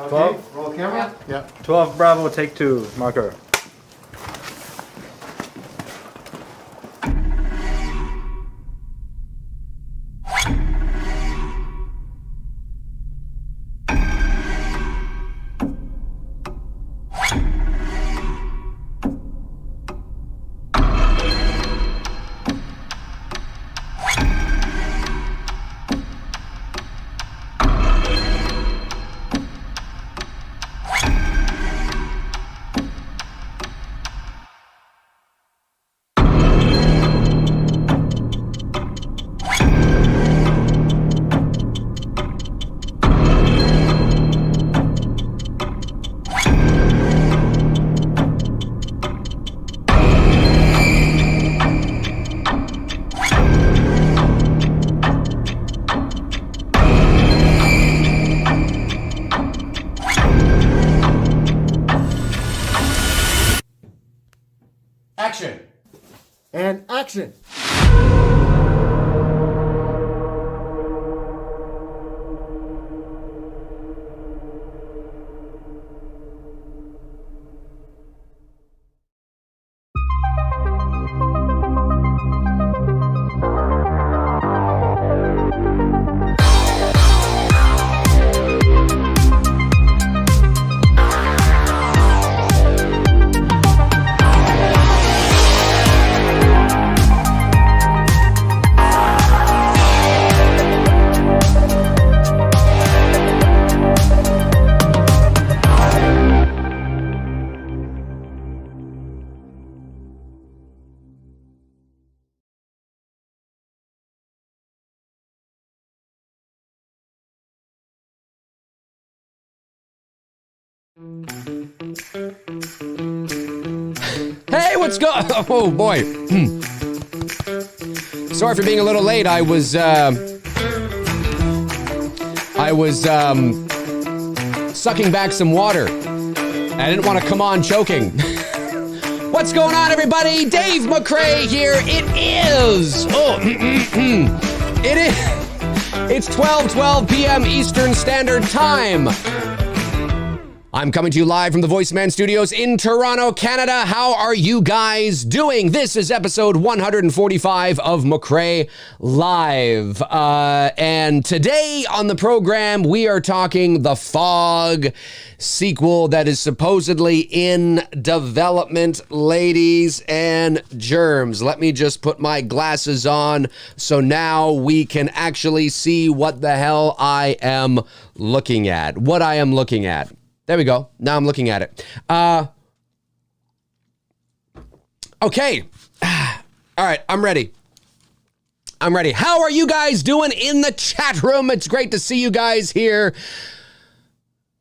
Okay, 12? roll camera. Yeah. 12 Bravo, take 2, marker. Action. And action. Hey, what's going? Oh boy. Sorry for being a little late. I was sucking back some water. I didn't want to come on choking. What's going on, everybody? Dave MCRAE here. It is. It is. It's 12:12 p.m. Eastern Standard Time. I'm coming to you live from the VoiceMann Studios in Toronto, Canada. How are you guys doing? This is episode 145 of MCRAE Live. And today on the program, we are talking The Fog sequel that is supposedly in development, ladies and germs. Let me just put my glasses on so now we can actually see what the hell I am looking at. There we go. Now I'm looking at it. Okay. All right, I'm ready. How are you guys doing in the chat room? It's great to see you guys here.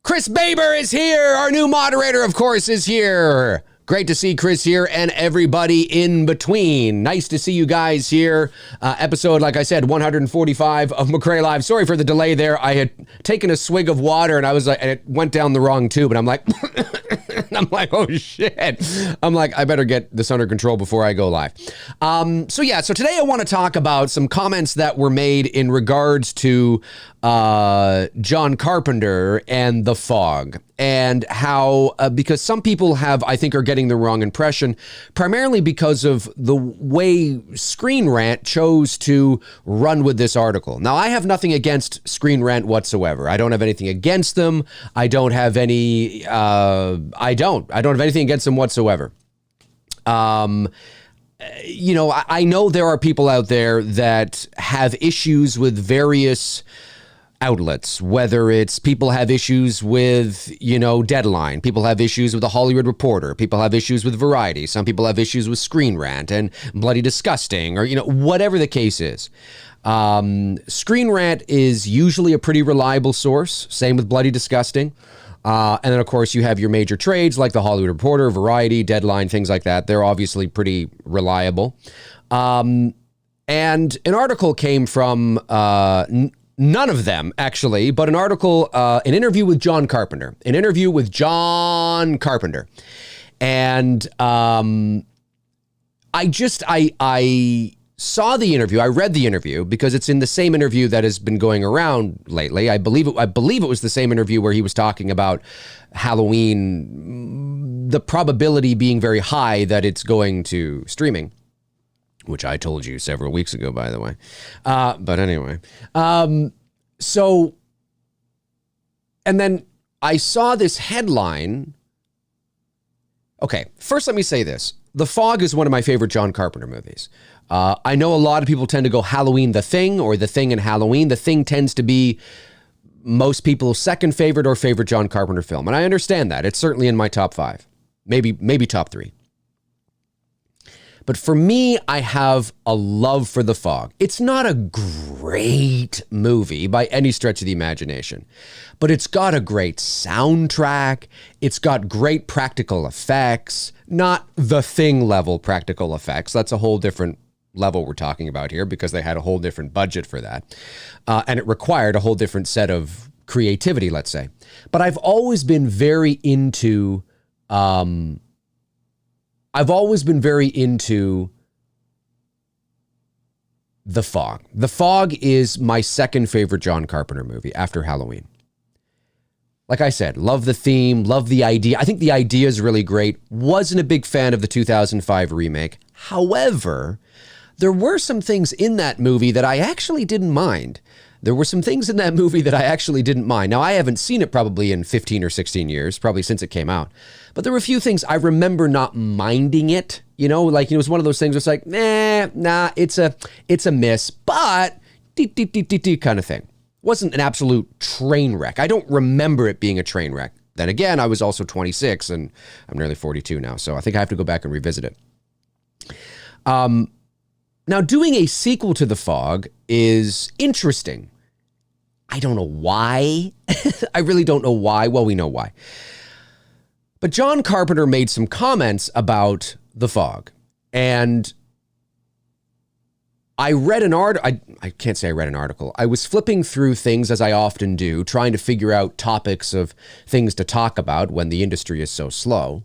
Chris Baber is here. Our new moderator, of course, is here. Great to see Chris here and everybody in between. Nice to see you guys here. Episode, like I said, 145 of MCRAE Live. Sorry for the delay there. I had taken a swig of water and I was like, and it went down the wrong tube. And I'm like, oh shit. I'm like, I better get this under control before I go live. So today I want to talk about some comments that were made in regards to John Carpenter and The Fog, and how because some people I think are getting the wrong impression, primarily because of the way Screen Rant chose to run with this article. Now, I have nothing against Screen Rant whatsoever. I don't have anything against them. I don't have any. I don't have anything against them whatsoever. You know, I know there are people out there that have issues with various outlets, whether it's people have issues with, Deadline, people have issues with The Hollywood Reporter, people have issues with Variety, some people have issues with Screen Rant and Bloody Disgusting, or, whatever the case is. Screen Rant is usually a pretty reliable source, same with Bloody Disgusting. And then, of course, you have your major trades like The Hollywood Reporter, Variety, Deadline, things like that. They're obviously pretty reliable. And an article came from none of them, actually, but an article, an interview with John Carpenter. And I saw the interview. I read the interview because it's in the same interview that has been going around lately. I believe it was the same interview where he was talking about Halloween, the probability being very high that it's going to streaming, which I told you several weeks ago, by the way. But anyway, so, and then I saw this headline. Okay, first let me say this. The Fog is one of my favorite John Carpenter movies. I know a lot of people tend to go Halloween The Thing or The Thing and Halloween. The Thing tends to be most people's second favorite or favorite John Carpenter film. And I understand that. It's certainly in my top 5, maybe top 3. But for me, I have a love for The Fog. It's not a great movie by any stretch of the imagination, but it's got a great soundtrack. It's got great practical effects, not The Thing level practical effects. That's a whole different level we're talking about here because they had a whole different budget for that. And it required a whole different set of creativity, let's say. But I've always been very into The Fog. The Fog is my second favorite John Carpenter movie after Halloween. Like I said, love the theme, love the idea. I think the idea is really great. Wasn't a big fan of the 2005 remake. However, there were some things in that movie that I actually didn't mind. Now, I haven't seen it probably in 15 or 16 years, probably since it came out. But there were a few things I remember not minding it. It was one of those things where it's like, it's a miss, but kind of thing. Wasn't an absolute train wreck. I don't remember it being a train wreck. Then again, I was also 26 and I'm nearly 42 now. So I think I have to go back and revisit it. Now, doing a sequel to The Fog is interesting. I don't know why. I really don't know why. Well, we know why. But John Carpenter made some comments about The Fog. And I read an article. I can't say I read an article. I was flipping through things as I often do, trying to figure out topics of things to talk about when the industry is so slow.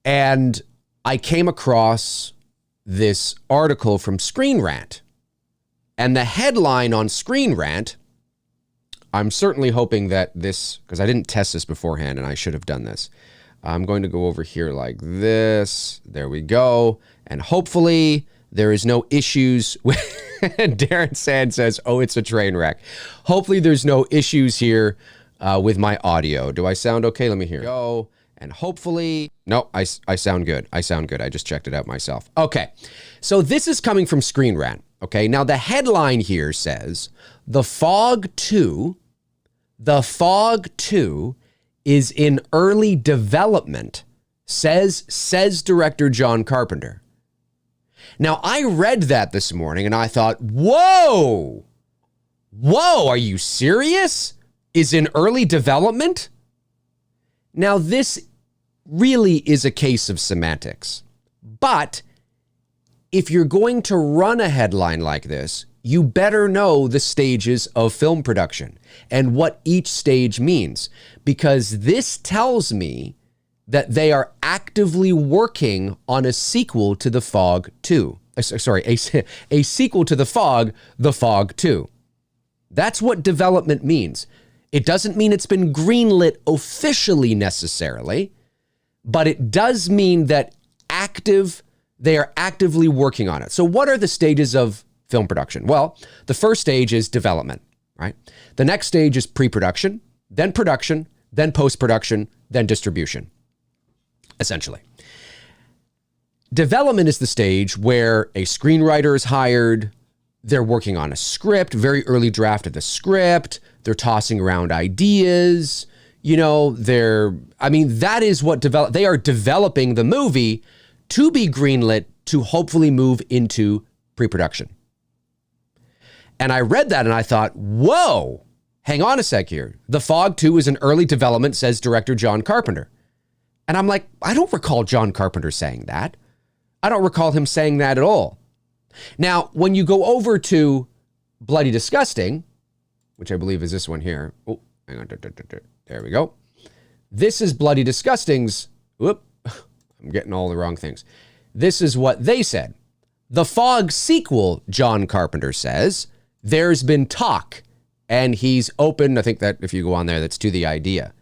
And I came across this article from Screen Rant. And the headline on Screen Rant, I'm certainly hoping that this, because I didn't test this beforehand and I should have done this. I'm going to go over here like this. There we go. And hopefully there is no issues with Darren Sand says, oh, it's a train wreck. Hopefully there's no issues here with my audio. Do I sound okay? Let me hear. Go. And hopefully, no, I sound good. I just checked it out myself. Okay. So this is coming from Screen Rant. Okay. Now the headline here says, The Fog 2 is in early development, says director John Carpenter. Now, I read that this morning and I thought, whoa, are you serious? Is in early development? Now, this really is a case of semantics. But if you're going to run a headline like this, you better know the stages of film production and what each stage means, because this tells me that they are actively working on a sequel to The Fog 2. A sequel to The Fog 2. That's what development means. It doesn't mean it's been greenlit officially necessarily, but it does mean that they are actively working on it. So what are the stages of film production? Well, the first stage is development, right? The next stage is pre-production, then production, then post-production, then distribution, essentially. Development is the stage where a screenwriter is hired, they're working on a script, very early draft of the script, they're tossing around ideas, that is what they are developing the movie to be greenlit to hopefully move into pre-production. And I read that and I thought, whoa, hang on a sec here. The Fog 2 is in early development, says director John Carpenter. And I'm like, I don't recall John Carpenter saying that. I don't recall him saying that at all. Now, when you go over to Bloody Disgusting, which I believe is this one here. Oh, hang on. There we go. This is Bloody Disgusting's. Whoop. I'm getting all the wrong things. This is what they said. The Fog sequel, John Carpenter says, there's been talk, and he's open. I think that if you go on there, that's to the idea.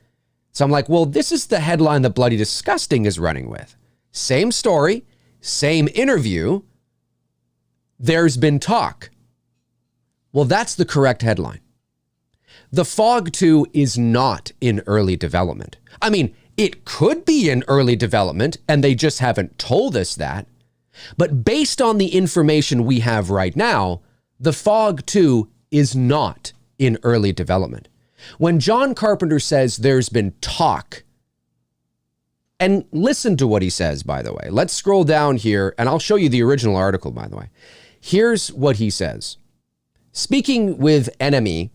So I'm like, well, this is the headline that Bloody Disgusting is running with. Same story, same interview. There's been talk. Well, that's the correct headline. The Fog 2 is not in early development. I mean, it could be in early development, and they just haven't told us that. But based on the information we have right now, The Fog 2 is not in early development. When John Carpenter says there's been talk, and listen to what he says, by the way. Let's scroll down here, and I'll show you the original article, by the way. Here's what he says. Speaking with NME,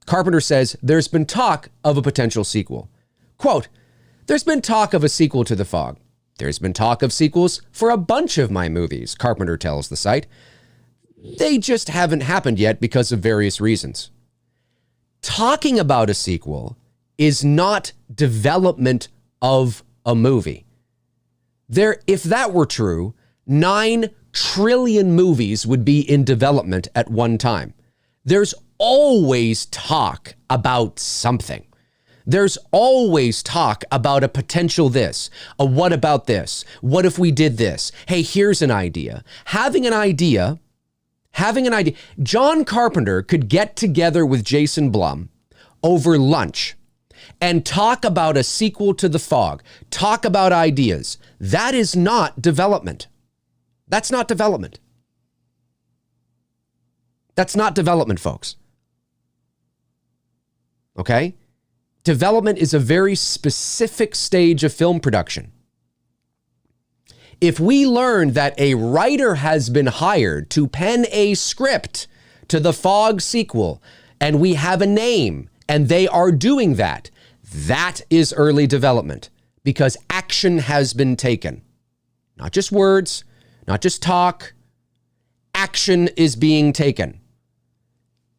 Carpenter says there's been talk of a potential sequel. Quote, there's been talk of a sequel to The Fog. There's been talk of sequels for a bunch of my movies, Carpenter tells the site. They just haven't happened yet because of various reasons. Talking about a sequel is not development of a movie. If that were true, 9 trillion movies would be in development at one time. There's always talk about something. There's always talk about a potential this, a what about this? What if we did this? Hey, here's an idea. Having an idea. John Carpenter could get together with Jason Blum over lunch and talk about a sequel to The Fog, talk about ideas. That is not development. That's not development. That's not development, folks. Okay? Development is a very specific stage of film production. If we learn that a writer has been hired to pen a script to The Fog sequel, and we have a name, and they are doing that, that is early development because action has been taken. Not just words, not just talk. Action is being taken.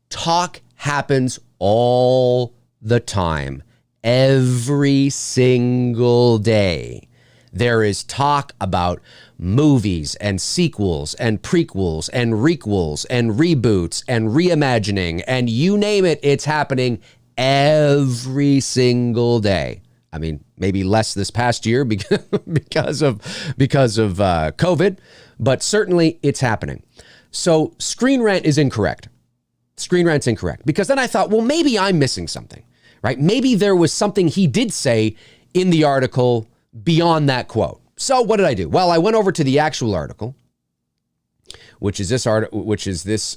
Talk happens all the time, every single day. There is talk about movies and sequels and prequels and requels and reboots and reimagining and you name it, it's happening every single day. I mean, maybe less this past year because of COVID, but certainly it's happening. So Screen Rant is incorrect. Screen Rant's incorrect because then I thought, well, maybe I'm missing something, right? Maybe there was something he did say in the article beyond that quote. So what did I do? Well, I went over to the actual article, which is this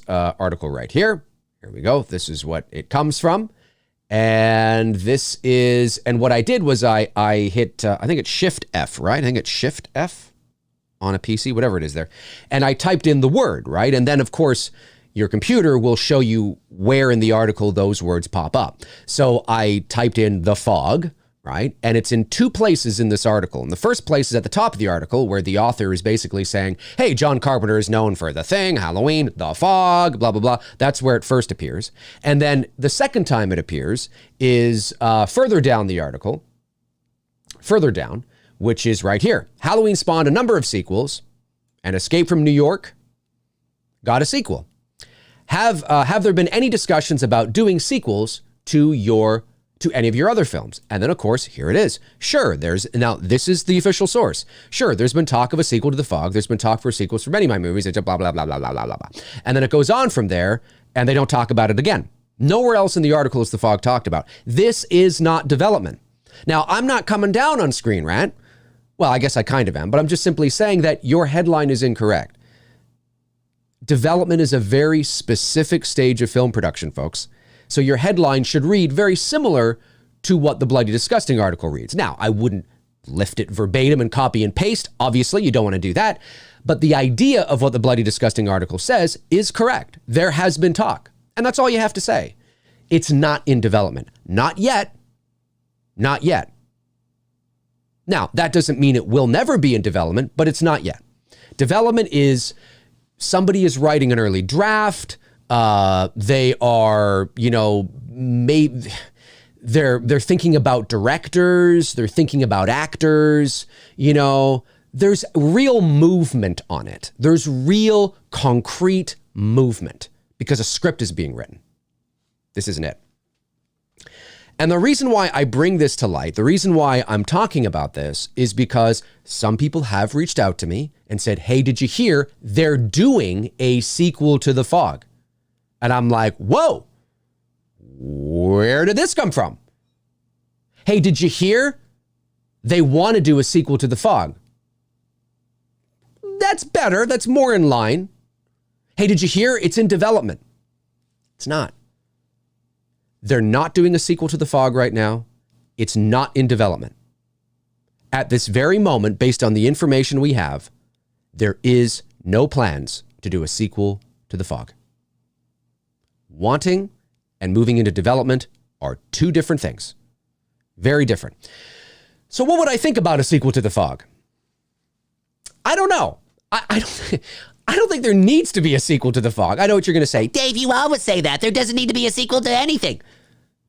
article right here. Here we go. This is what it comes from. And what I did was I hit, I think it's Shift F, right? I think it's Shift F on a PC, whatever it is there. And I typed in the word, right? And then of course, your computer will show you where in the article those words pop up. So I typed in The Fog, right? And it's in 2 places in this article. And the first place is at the top of the article where the author is basically saying, hey, John Carpenter is known for The Thing, Halloween, The Fog, blah, blah, blah. That's where it first appears. And then the second time it appears is further down the article, which is right here. Halloween spawned a number of sequels, and Escape from New York got a sequel. Have there been any discussions about doing sequels to any of your other films? And then, of course, here it is. Sure, now this is the official source. Sure, there's been talk of a sequel to The Fog. There's been talk for sequels for many of my movies. It's blah, blah, blah, blah, blah, blah, blah. And then it goes on from there, and they don't talk about it again. Nowhere else in the article is The Fog talked about. This is not development. Now, I'm not coming down on Screen Rant. Well, I guess I kind of am, but I'm just simply saying that your headline is incorrect. Development is a very specific stage of film production, folks. So your headline should read very similar to what the Bloody Disgusting article reads. Now, I wouldn't lift it verbatim and copy and paste. Obviously, you don't want to do that. But the idea of what the Bloody Disgusting article says is correct. There has been talk. And that's all you have to say. It's not in development. Not yet. Not yet. Now, that doesn't mean it will never be in development, but it's not yet. Development is somebody is writing an early draft. They are, maybe they're thinking about directors. They're thinking about actors. there's real movement on it. There's real concrete movement because a script is being written. This isn't it. And the reason why I bring this to light, the reason why I'm talking about this is because some people have reached out to me and said, hey, did you hear they're doing a sequel to The Fog? And I'm like, whoa, where did this come from? Hey, did you hear they want to do a sequel to The Fog? That's better. That's more in line. Hey, did you hear it's in development? It's not. They're not doing a sequel to The Fog right now. It's not in development. At this very moment, based on the information we have, there is no plans to do a sequel to The Fog. Wanting and moving into development are two different things. Very different. So what would I think about a sequel to The Fog? I don't know. I don't think there needs to be a sequel to The Fog. I know what you're going to say. Dave, you always say that. There doesn't need to be a sequel to anything.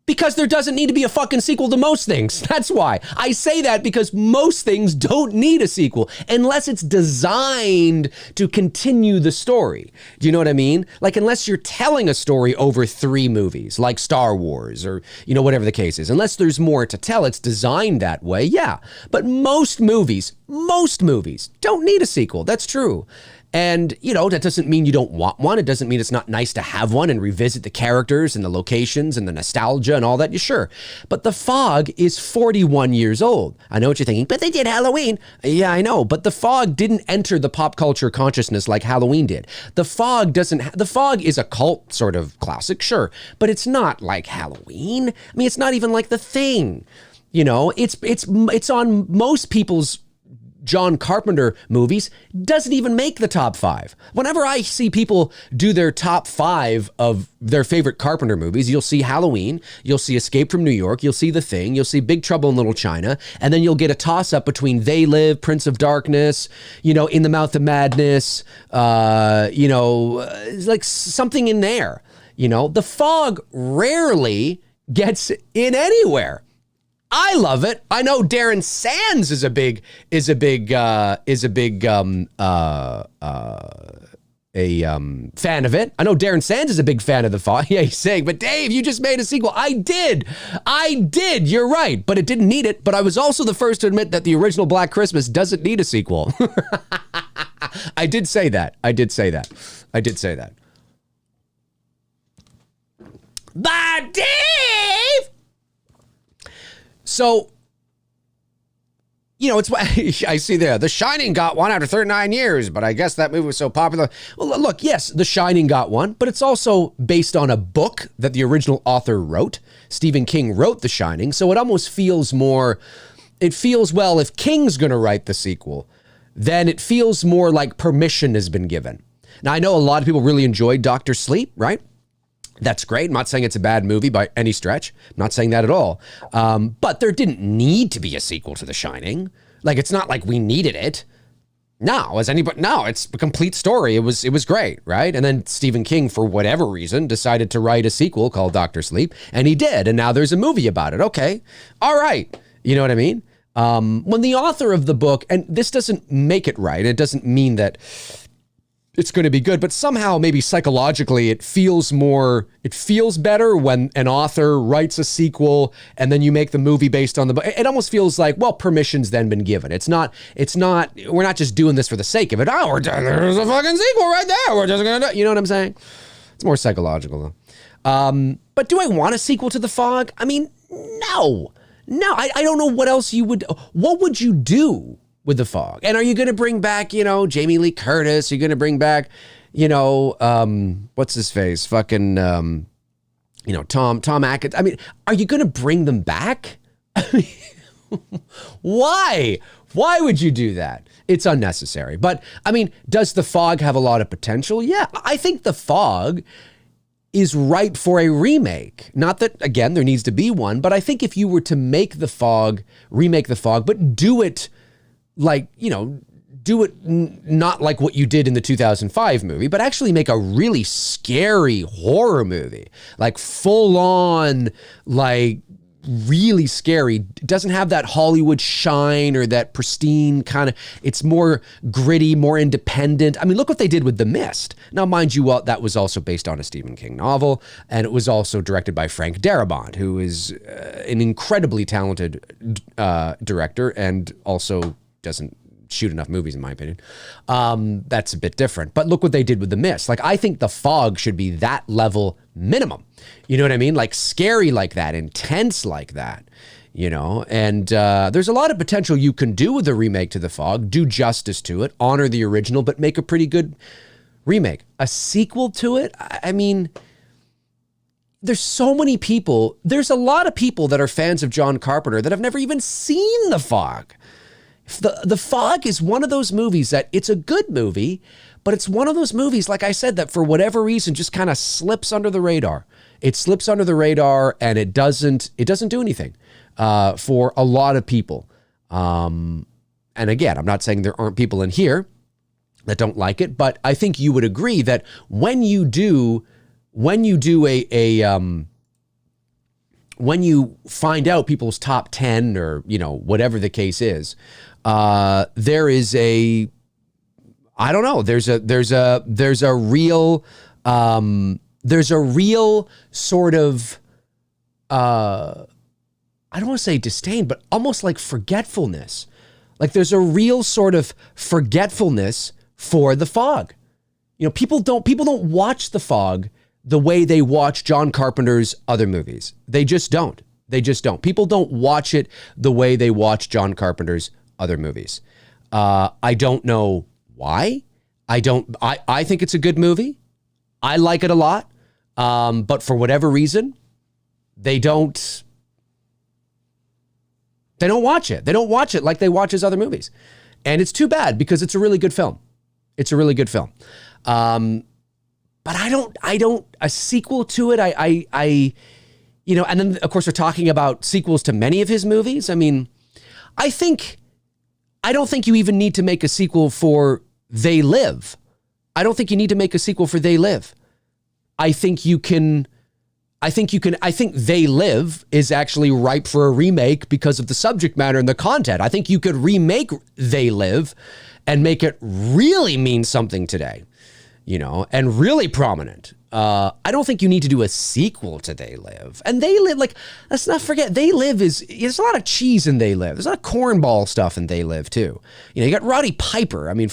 Because there doesn't need to be a fucking sequel to most things. That's why. I say that because most things don't need a sequel unless it's designed to continue the story. Do you know what I mean? Like, unless you're telling a story over 3 movies, like Star Wars or, you know, whatever the case is. Unless there's more to tell, it's designed that way, yeah. But most movies don't need a sequel. That's true. And, you know, that doesn't mean you don't want one. It doesn't mean it's not nice to have one and revisit the characters and the locations and the nostalgia and all that. You sure. But The Fog is 41 years old. I know what you're thinking, but they did Halloween. Yeah, I know. But The Fog didn't enter the pop culture consciousness like Halloween did. The Fog is a cult sort of classic, sure. But it's not like Halloween. I mean, it's not even like The Thing. You know, it's on most people's John Carpenter movies, doesn't even make the top 5. Whenever I see people do their top 5 of their favorite Carpenter movies, you'll see Halloween, you'll see Escape from New York, you'll see The Thing, you'll see Big Trouble in Little China, and then you'll get a toss-up between They Live, Prince of Darkness, you know, In the Mouth of Madness, you know, like something in there. You know, The Fog rarely gets in anywhere. I love it. I know Darren Sands is a big fan of it. I know Darren Sands is a big fan of The Fog. Yeah, he's saying, but Dave, you just made a sequel. I did. You're right, but it didn't need it. But I was also the first to admit that the original Black Christmas doesn't need a sequel. I did say that. But Dave! So, you know, it's what I see there. The Shining got one after 39 years, but I guess that movie was so popular. Well, look, yes, The Shining got one, but it's also based on a book that the original author wrote. Stephen King wrote The Shining, so it almost feels more, well, if King's going to write the sequel, then it feels more like permission has been given. Now, I know a lot of people really enjoyed Dr. Sleep, right? That's great. I'm not saying it's a bad movie by any stretch. I'm not saying that at all. But there didn't need to be a sequel to The Shining. Like, it's not like we needed it. No, it's a complete story. It was great, right? And then Stephen King, for whatever reason, decided to write a sequel called Dr. Sleep, and he did. And now there's a movie about it. Okay. All right. You know what I mean? When the author of the book, and this doesn't make it right, it doesn't mean that it's going to be good, but somehow maybe psychologically it feels better when an author writes a sequel and then you make the movie based on the book. It almost feels like, well, permission's then been given. It's not, we're not just doing this for the sake of it. Oh, there's a fucking sequel right there. We're just going to do, you know what I'm saying? It's more psychological though. But do I want a sequel to The Fog? I mean, no, I don't know what else what would you do with The Fog? And are you going to bring back, you know, Jamie Lee Curtis? Are you going to bring back, you know, what's his face? Fucking, you know, Tom Atkins. I mean, are you going to bring them back? I mean, why? Why would you do that? It's unnecessary. But I mean, does The Fog have a lot of potential? Yeah, I think The Fog is ripe for a remake. Not that, again, there needs to be one, but I think if you were to remake The Fog, but do it like, you know, not like what you did in the 2005 movie, but actually make a really scary horror movie, like full on, like, really scary. It doesn't have that Hollywood shine or that pristine kind of, it's more gritty, more independent. I mean, look what they did with The Mist. Now, mind you, that was also based on a Stephen King novel, and it was also directed by Frank Darabont, who is an incredibly talented director and also doesn't shoot enough movies, in my opinion. That's a bit different. But look what they did with The Mist. Like, I think The Fog should be that level minimum. You know what I mean? Like, scary like that, intense like that, you know? And there's a lot of potential you can do with a remake to The Fog, do justice to it, honor the original, but make a pretty good remake. A sequel to it? I mean, there's so many people. There's a lot of people that are fans of John Carpenter that have never even seen The Fog. The Fog is one of those movies that it's a good movie, but it's one of those movies, like I said, that for whatever reason just kind of slips under the radar. It slips under the radar, and it doesn't do anything for a lot of people. And again, I'm not saying there aren't people in here that don't like it, but I think you would agree that when you when you find out people's top 10 or, you know, whatever the case is, there is a, I don't know, there's a real sort of, I don't want to say disdain, but almost like forgetfulness. Like there's a real sort of forgetfulness for The Fog. You know, people don't watch The Fog the way they watch John Carpenter's other movies. They just don't. People don't watch it the way they watch John Carpenter's other movies. I don't know why. I think it's a good movie. I like it a lot. But for whatever reason, they don't watch it. They don't watch it like they watch his other movies. And it's too bad because it's a really good film. It's a really good film. But I don't, a sequel to it, I, you know, and then of course we're talking about sequels to many of his movies. I mean, I don't think you even need to make a sequel for They Live. I don't think you need to make a sequel for They Live. I think They Live is actually ripe for a remake because of the subject matter and the content. I think you could remake They Live and make it really mean something today, you know, and really prominent. I don't think you need to do a sequel to They Live. And They Live, like, let's not forget, They Live there's a lot of cheese in They Live. There's a lot of cornball stuff in They Live too. You know, you got Roddy Piper. I mean,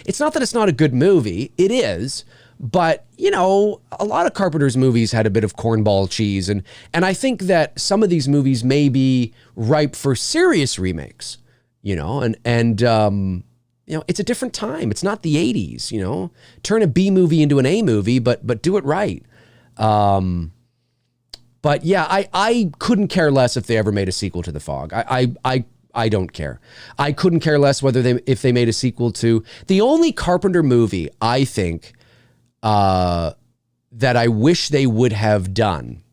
it's not that it's not a good movie. It is. But, you know, a lot of Carpenter's movies had a bit of cornball cheese. And I think that some of these movies may be ripe for serious remakes, you know, and you know, it's a different time. It's not the 80s, you know. Turn a B movie into an A movie, but do it right. But yeah, I couldn't care less if they ever made a sequel to The Fog. I don't care. I couldn't care less if they made a sequel to the only Carpenter movie I think that I wish they would have done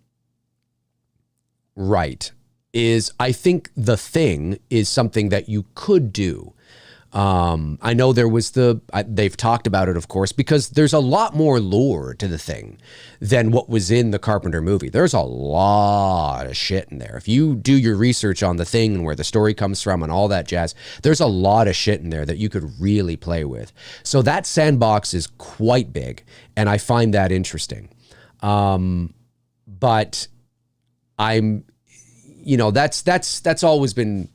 right is I think The Thing is something that you could do. I know there was they've talked about it, of course, because there's a lot more lore to The Thing than what was in the Carpenter movie. There's a lot of shit in there. If you do your research on The Thing and where the story comes from and all that jazz, there's a lot of shit in there that you could really play with. So that sandbox is quite big, and I find that interesting. But I'm, you know, that's always been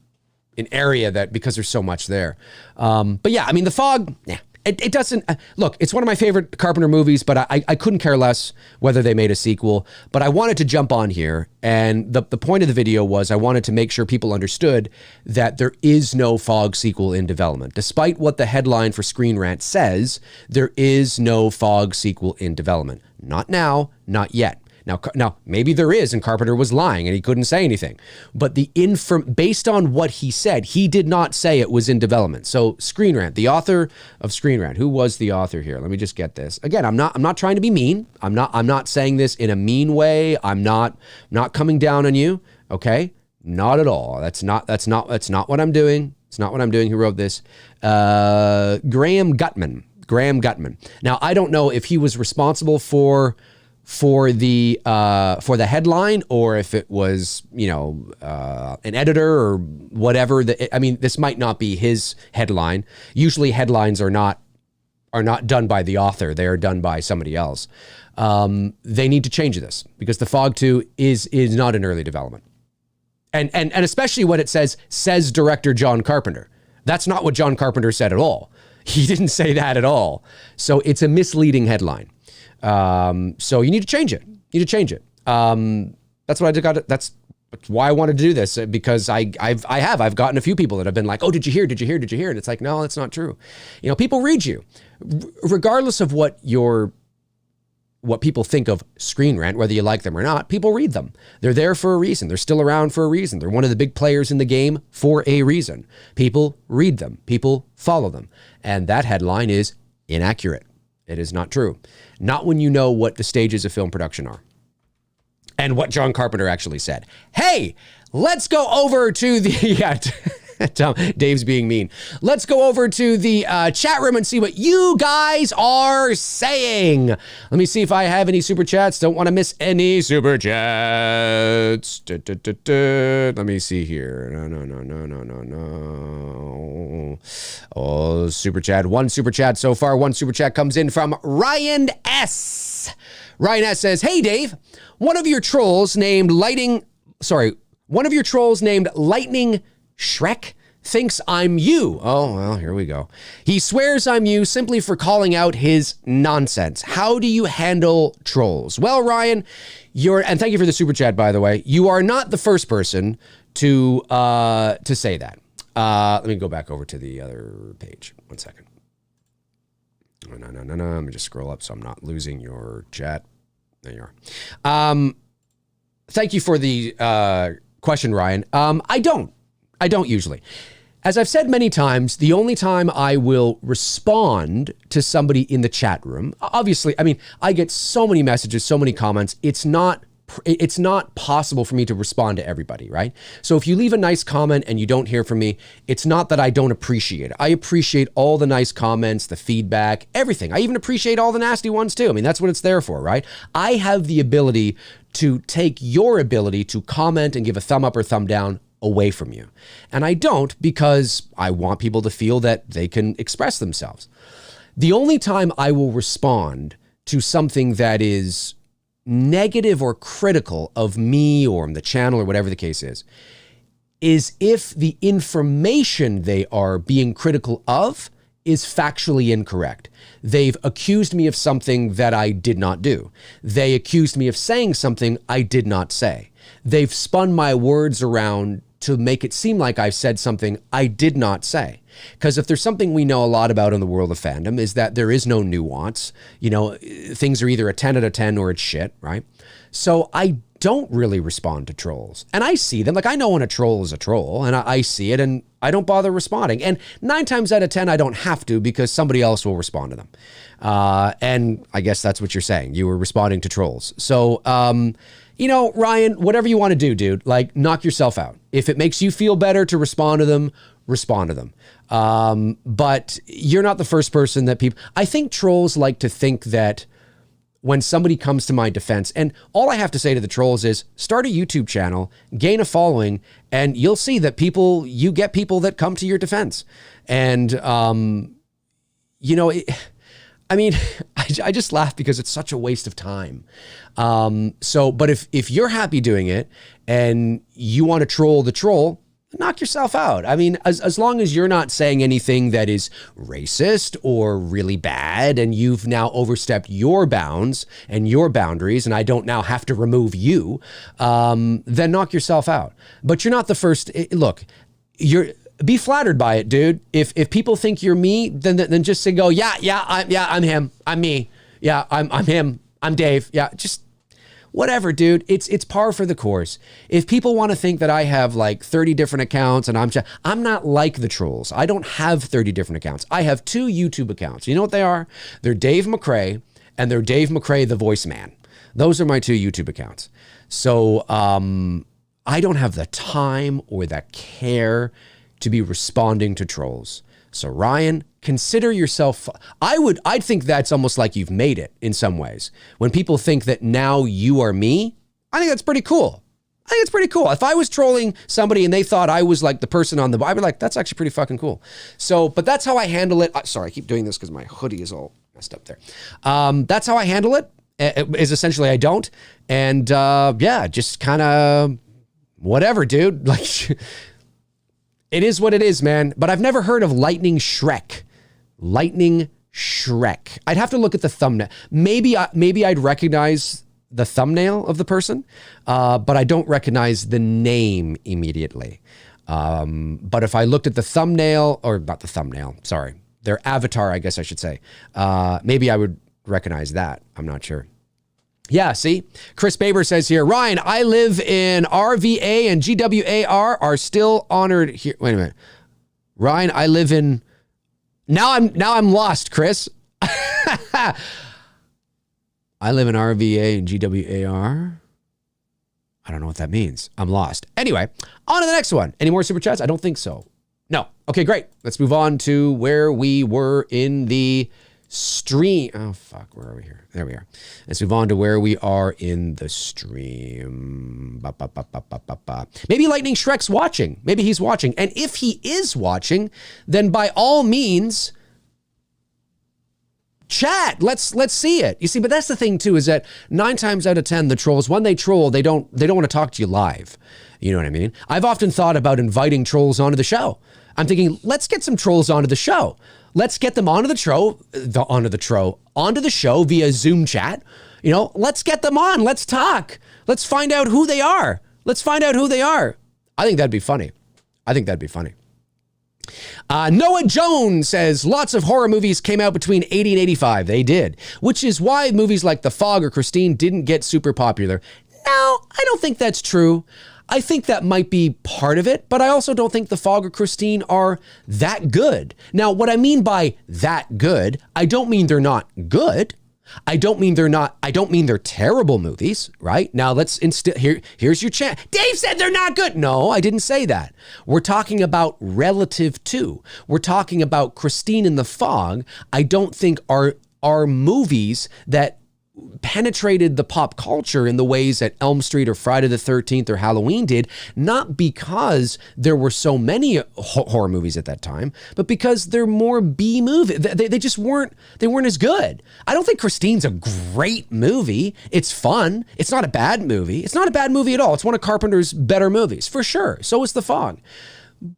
an area that, because there's so much there. But yeah, I mean, The Fog, yeah, it doesn't, look, it's one of my favorite Carpenter movies, but I couldn't care less whether they made a sequel. But I wanted to jump on here, and the point of the video was I wanted to make sure people understood that there is no Fog sequel in development. Despite what the headline for Screen Rant says, there is no Fog sequel in development. Not now, not yet. Now, maybe there is, and Carpenter was lying and he couldn't say anything. But based on what he said, he did not say it was in development. So Screen Rant, the author of Screen Rant, who was the author here? Let me just get this. Again, I'm not trying to be mean. I'm not saying this in a mean way. I'm not coming down on you. Okay, not at all. That's not what I'm doing. It's not what I'm doing. Who wrote this? Graham Gutman. Now, I don't know if he was responsible for for the headline, or if it was, you know, an editor or whatever. I mean, this might not be his headline. Usually headlines are not done by the author. They are done by somebody else. They need to change this because The Fog 2 is not in early development. And especially when it says director John Carpenter. That's not what John Carpenter said at all. He didn't say that at all. So it's a misleading headline. So you need to change it. You need to change it. That's what I got. That's why I wanted to do this, because I've gotten a few people that have been like, oh, did you hear? Did you hear? Did you hear? And it's like, no, that's not true. You know, people read you regardless of what people think of Screen Rant, whether you like them or not. People read them. They're there for a reason. They're still around for a reason. They're one of the big players in the game for a reason. People read them. People follow them. And that headline is inaccurate. It is not true. Not when you know what the stages of film production are. And what John Carpenter actually said. Hey, let's go over to the... Dave's being mean. Let's go over to the chat room and see what you guys are saying. Let me see if I have any super chats. Don't want to miss any super chats. Let me see here. No. Oh, super chat. One super chat so far. One super chat comes in from Ryan S. Ryan S says, hey, Dave, one of your trolls named Lightning Shrek thinks I'm you. Oh, well, here we go. He swears I'm you simply for calling out his nonsense. How do you handle trolls? Well, Ryan, and thank you for the super chat, by the way. You are not the first person to say that. Let me go back over to the other page. 1 second. No. Let me just scroll up so I'm not losing your chat. There you are. Thank you for the question, Ryan. I don't usually. As I've said many times, the only time I will respond to somebody in the chat room, obviously, I mean, I get so many messages, so many comments. It's not possible for me to respond to everybody, right? So if you leave a nice comment and you don't hear from me, it's not that I don't appreciate it. I appreciate all the nice comments, the feedback, everything. I even appreciate all the nasty ones too. I mean, that's what it's there for, right? I have the ability to take your ability to comment and give a thumb up or thumb down away from you. And I don't, because I want people to feel that they can express themselves. The only time I will respond to something that is negative or critical of me or the channel or whatever the case is if the information they are being critical of is factually incorrect. They've accused me of something that I did not do. They accused me of saying something I did not say. They've spun my words around to make it seem like I've said something I did not say. Because if there's something we know a lot about in the world of fandom is that there is no nuance. You know, things are either a 10 out of 10 or it's shit, right? So I don't really respond to trolls. And I see them. Like, I know when a troll is a troll, and I see it, and I don't bother responding. And 9 times out of 10, I don't have to, because somebody else will respond to them. And I guess that's what you're saying. You were responding to trolls. So, you know, Ryan, whatever you want to do, dude, like, knock yourself out. If it makes you feel better to respond to them, respond to them. But you're not the first person that I think trolls like to think that when somebody comes to my defense, and all I have to say to the trolls is start a YouTube channel, gain a following, and you'll see that you get people that come to your defense. And, you know, I just laugh because it's such a waste of time. But if you're happy doing it and you want to troll the troll, knock yourself out. I mean, as long as you're not saying anything that is racist or really bad, and you've now overstepped your bounds and your boundaries, and I don't now have to remove you, then knock yourself out. But you're not the first. Look, be flattered by it, dude. If people think you're me, then just say, I'm him. I'm me. Yeah, I'm him. I'm Dave. Yeah, just whatever, dude. It's par for the course. If people want to think that I have like 30 different accounts and I'm not like the trolls. I don't have 30 different accounts. I have 2 YouTube accounts. You know what they are? They're Dave McCrae and they're Dave McCrae, the VoiceMann. Those are my 2 YouTube accounts. So I don't have the time or the care to be responding to trolls. So Ryan, consider yourself, I'd think that's almost like you've made it in some ways. When people think that now you are me, I think that's pretty cool. I think it's pretty cool. If I was trolling somebody and they thought I was like the person on the, I'd be like, that's actually pretty fucking cool. So, but that's how I handle it. Sorry, I keep doing this because my hoodie is all messed up there. That's how I handle it, is essentially I don't. And yeah, just kind of whatever, dude. Like, it is what it is, man. But I've never heard of Lightning Shrek. Lightning Shrek. I'd have to look at the thumbnail. Maybe I'd recognize the thumbnail of the person, but I don't recognize the name immediately. But if I looked at the thumbnail, or not the thumbnail, sorry, their avatar, I guess I should say, maybe I would recognize that. I'm not sure. Yeah, see? Chris Baber says here, Ryan, I live in RVA and GWAR are still honored here. Wait a minute. Ryan, I live in... Now I'm lost, Chris. I live in RVA and GWAR. I don't know what that means. I'm lost. Anyway, on to the next one. Any more super chats? I don't think so. No. Okay, great. Let's move on to where we were in the stream. Oh, fuck. Where are we here? There we are. Let's move on to where we are in the stream. Maybe Lightning Shrek's watching. Maybe he's watching. And if he is watching, then by all means... chat. Let's see it. You see, but that's the thing too, is that 9 times out of 10, the trolls, when they troll, they don't want to talk to you live. You know what I mean? I've often thought about inviting trolls onto the show. I'm thinking, let's get some trolls onto the show. Let's get them onto the show via Zoom chat. You know, let's get them on. Let's talk. Let's find out who they are. I think that'd be funny. Noah Jones says, lots of horror movies came out between 80 and 85. They did, which is why movies like The Fog or Christine didn't get super popular. No, I don't think that's true. I think that might be part of it, but I also don't think The Fog or Christine are that good. Now, what I mean by that good, I don't mean they're not good. I don't mean they're terrible movies, right? Now let's here's your chance. Dave said they're not good. No, I didn't say that. We're talking about relative to. We're talking about Christine and The Fog. I don't think are movies that penetrated the pop culture in the ways that Elm Street or Friday the 13th or Halloween did, not because there were so many horror movies at that time, but because they're more B movie. They just weren't as good. I don't think Christine's a great movie. It's fun. It's not a bad movie. It's not a bad movie at all. It's one of Carpenter's better movies, for sure. So is The Fog.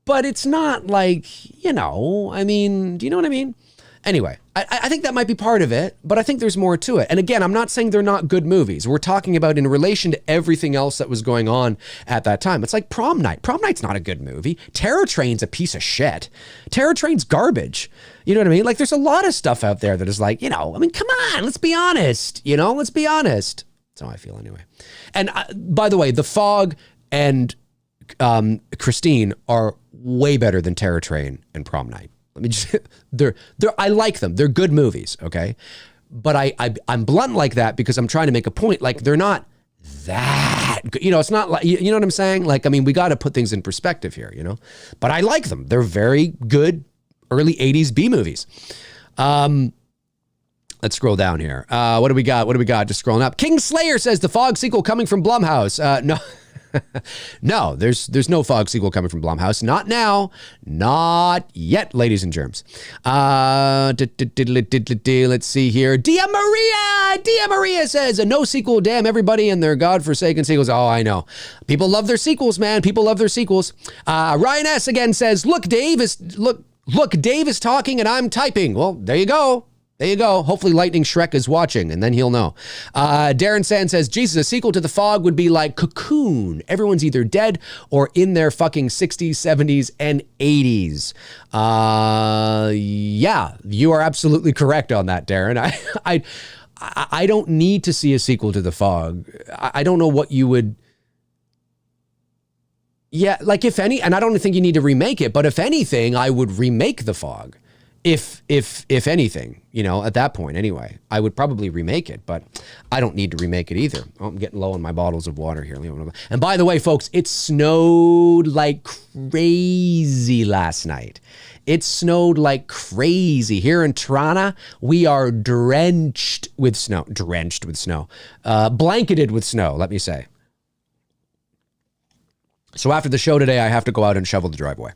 But it's not like, I mean, do you know what I mean? Anyway, I think that might be part of it, but I think there's more to it. And again, I'm not saying they're not good movies. We're talking about in relation to everything else that was going on at that time. It's like Prom Night. Prom Night's not a good movie. Terror Train's a piece of shit. Terror Train's garbage. You know what I mean? Like, there's a lot of stuff out there that is like, come on, let's be honest. Let's be honest. That's how I feel anyway. And by the way, The Fog and Christine are way better than Terror Train and Prom Night. Let me just, I like them. They're good movies, okay? But I'm blunt like that because I'm trying to make a point. Like, they're not that good. It's not like, you know what I'm saying? Like, I mean, we got to put things in perspective here, But I like them. They're very good early 80s B movies. Let's scroll down here. What do we got? Just scrolling up. King Slayer says The Fog sequel coming from Blumhouse. No. No, there's no Fog sequel coming from Blumhouse. Not now. Not yet, ladies and germs. Let's see here. Dia Maria says, a no sequel, damn everybody and their godforsaken sequels. Oh, I know. People love their sequels, man. People love their sequels. Ryan S. again says, look, Dave is talking and I'm typing. Well, there you go. Hopefully Lightning Shrek is watching and then he'll know. Darren Sand says, Jesus, a sequel to The Fog would be like Cocoon. Everyone's either dead or in their fucking 60s, 70s, and 80s. Yeah, you are absolutely correct on that, Darren. I don't need to see a sequel to The Fog. I don't know what you would... Yeah, like if any, and I don't think you need to remake it, but if anything, I would remake The Fog. If anything, at that point anyway, I would probably remake it, but I don't need to remake it either. Oh, I'm getting low on my bottles of water here. And by the way, folks, it snowed like crazy last night. It snowed like crazy. Here in Toronto, we are drenched with snow, blanketed with snow, let me say. So after the show today, I have to go out and shovel the driveway.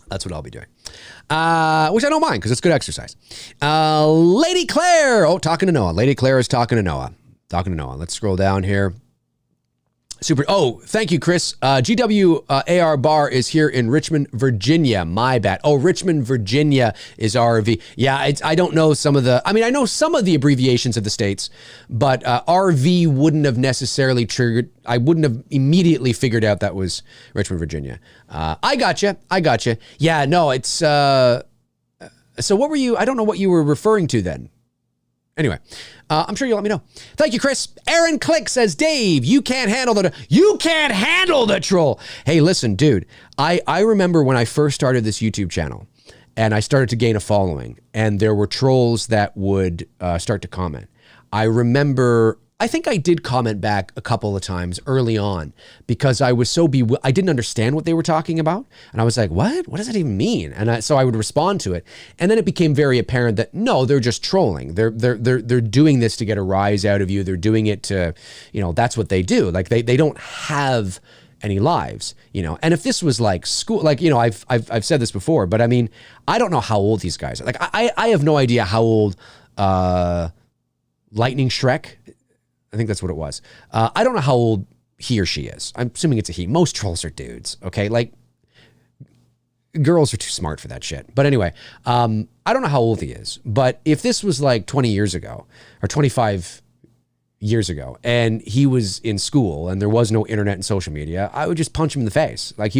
That's what I'll be doing. Which I don't mind because it's good exercise. Lady Claire. Oh, talking to Noah. Lady Claire is talking to Noah. Let's scroll down here. Super. Oh, thank you, Chris. GWAR Bar is here in Richmond, Virginia. My bad. Oh, Richmond, Virginia is RV. Yeah, I don't know some of the, I know some of the abbreviations of the states, but RV wouldn't have necessarily triggered, I wouldn't have immediately figured out that was Richmond, Virginia. I gotcha. Yeah, no, it's, so what were you, I don't know what you were referring to then. Anyway, I'm sure you'll let me know. Thank you, Chris. Aaron Click says, Dave, you can't handle the troll. Hey, listen, dude, I remember when I first started this YouTube channel and I started to gain a following and there were trolls that would start to comment. I think I did comment back a couple of times early on because I was so I didn't understand what they were talking about. And I was like, what? What does that even mean? And so I would respond to it. And then it became very apparent that no, they're just trolling. They're doing this to get a rise out of you. They're doing it to, that's what they do. Like they don't have any lives, and if this was like school, like, I've said this before, but I don't know how old these guys are. Like I have no idea how old, Lightning Shrek, I think that's what it was. I don't know how old he or she is. I'm assuming it's a he. Most trolls are dudes, okay? Like, girls are too smart for that shit. But anyway, I don't know how old he is. But if this was like 20 years ago or 25 years ago and he was in school and there was no internet and social media, I would just punch him in the face. Like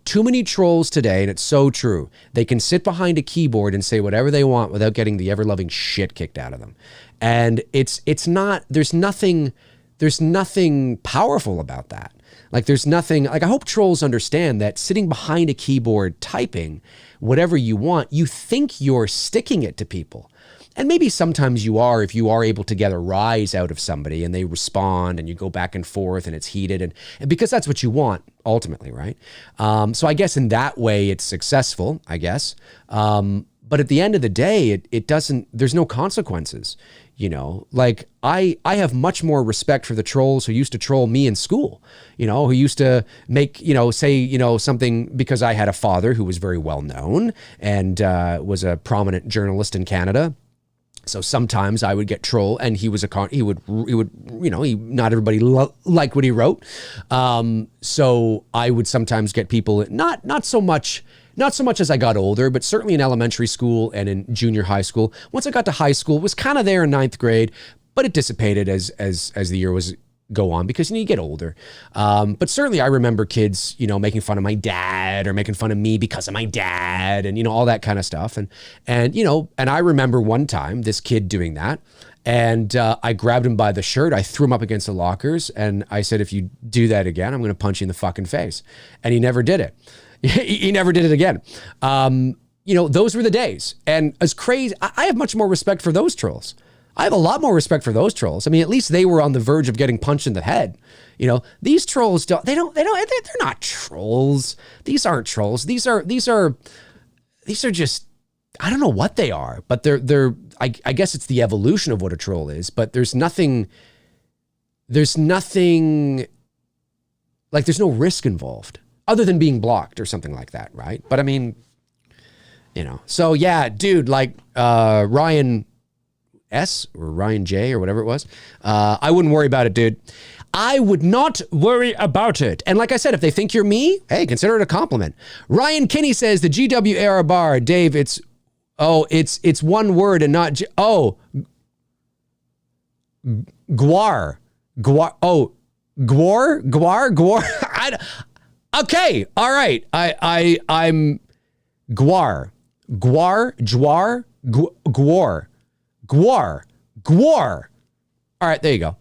too many trolls today, and it's so true. They can sit behind a keyboard and say whatever they want without getting the ever-loving shit kicked out of them. And it's not, there's nothing powerful about that. Like there's nothing, like I hope trolls understand that sitting behind a keyboard typing whatever you want, you think you're sticking it to people. And maybe sometimes you are, if you are able to get a rise out of somebody and they respond and you go back and forth and it's heated and because that's what you want ultimately, right? So I guess in that way it's successful, I guess. But at the end of the day, it doesn't, there's no consequences. Like I have much more respect for the trolls who used to troll me in school, who used to make, say, something because I had a father who was very well known and was a prominent journalist in Canada. So sometimes I would get trolled and he would, not everybody liked what he wrote. So I would sometimes get people, not so much as I got older, but certainly in elementary school and in junior high school. Once I got to high school, it was kind of there in 9th grade, but it dissipated as the year was go on because you get older. But certainly I remember kids, making fun of my dad or making fun of me because of my dad and, all that kind of stuff. And I remember one time this kid doing that and I grabbed him by the shirt. I threw him up against the lockers and I said, if you do that again, I'm going to punch you in the fucking face. And he never did it. He never did it again. Those were the days. And as crazy, I have much more respect for those trolls. I have a lot more respect for those trolls. At least they were on the verge of getting punched in the head. These trolls they're not trolls. These aren't trolls. These are just, I don't know what they are, but I guess it's the evolution of what a troll is, but there's nothing, like there's no risk involved. Other than being blocked or something like that, right? But so yeah, dude, like Ryan S or Ryan J or whatever it was, I wouldn't worry about it, dude. I would not worry about it. And like I said, if they think you're me, hey, consider it a compliment. Ryan Kinney says the GWAR bar, Dave, it's one word and not, Guar. Okay, all right. I'm Guar. All right, there you go.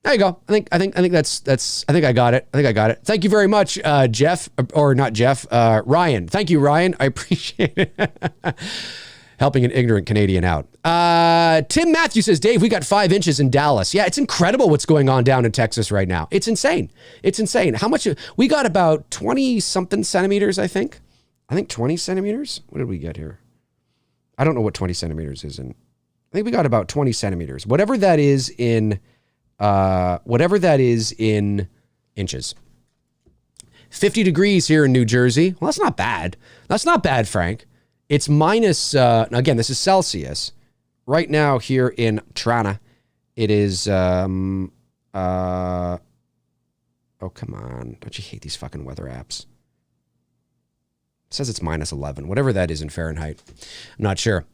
I think that's I think I got it. Thank you very much, Jeff, or not Jeff, Ryan. Thank you, Ryan. I appreciate it. Helping an ignorant Canadian out. Tim Matthews says, Dave, we got 5 inches in Dallas. Yeah, it's incredible what's going on down in Texas right now. It's insane. It's insane. How much? We got about 20 something centimeters, I think. 20 centimeters. What did we get here? I don't know what 20 centimeters is in. I think we got about 20 centimeters. Whatever that is in inches. 50 degrees here in New Jersey. Well, that's not bad. That's not bad, Frank. It's minus, again, this is Celsius. Right now here in Toronto, it is, oh, come on. Don't you hate these fucking weather apps? It says it's minus 11, whatever that is in Fahrenheit. I'm not sure.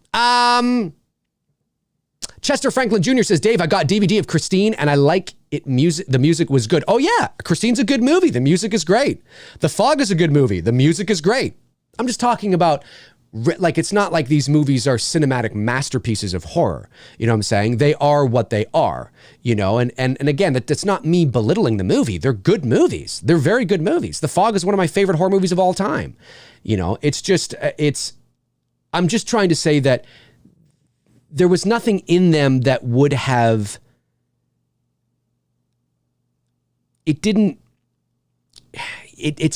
Chester Franklin Jr. says, Dave, I got DVD of Christine and I like it. The music was good. Oh yeah, Christine's a good movie. The music is great. The Fog is a good movie. The music is great. I'm just talking about, like, it's not like these movies are cinematic masterpieces of horror. You know what I'm saying? They are what they are, you know, and again, that's not me belittling the movie. They're good movies. They're very good movies. The Fog is one of my favorite horror movies of all time. You know, I'm just trying to say that there was nothing in them that would have, it's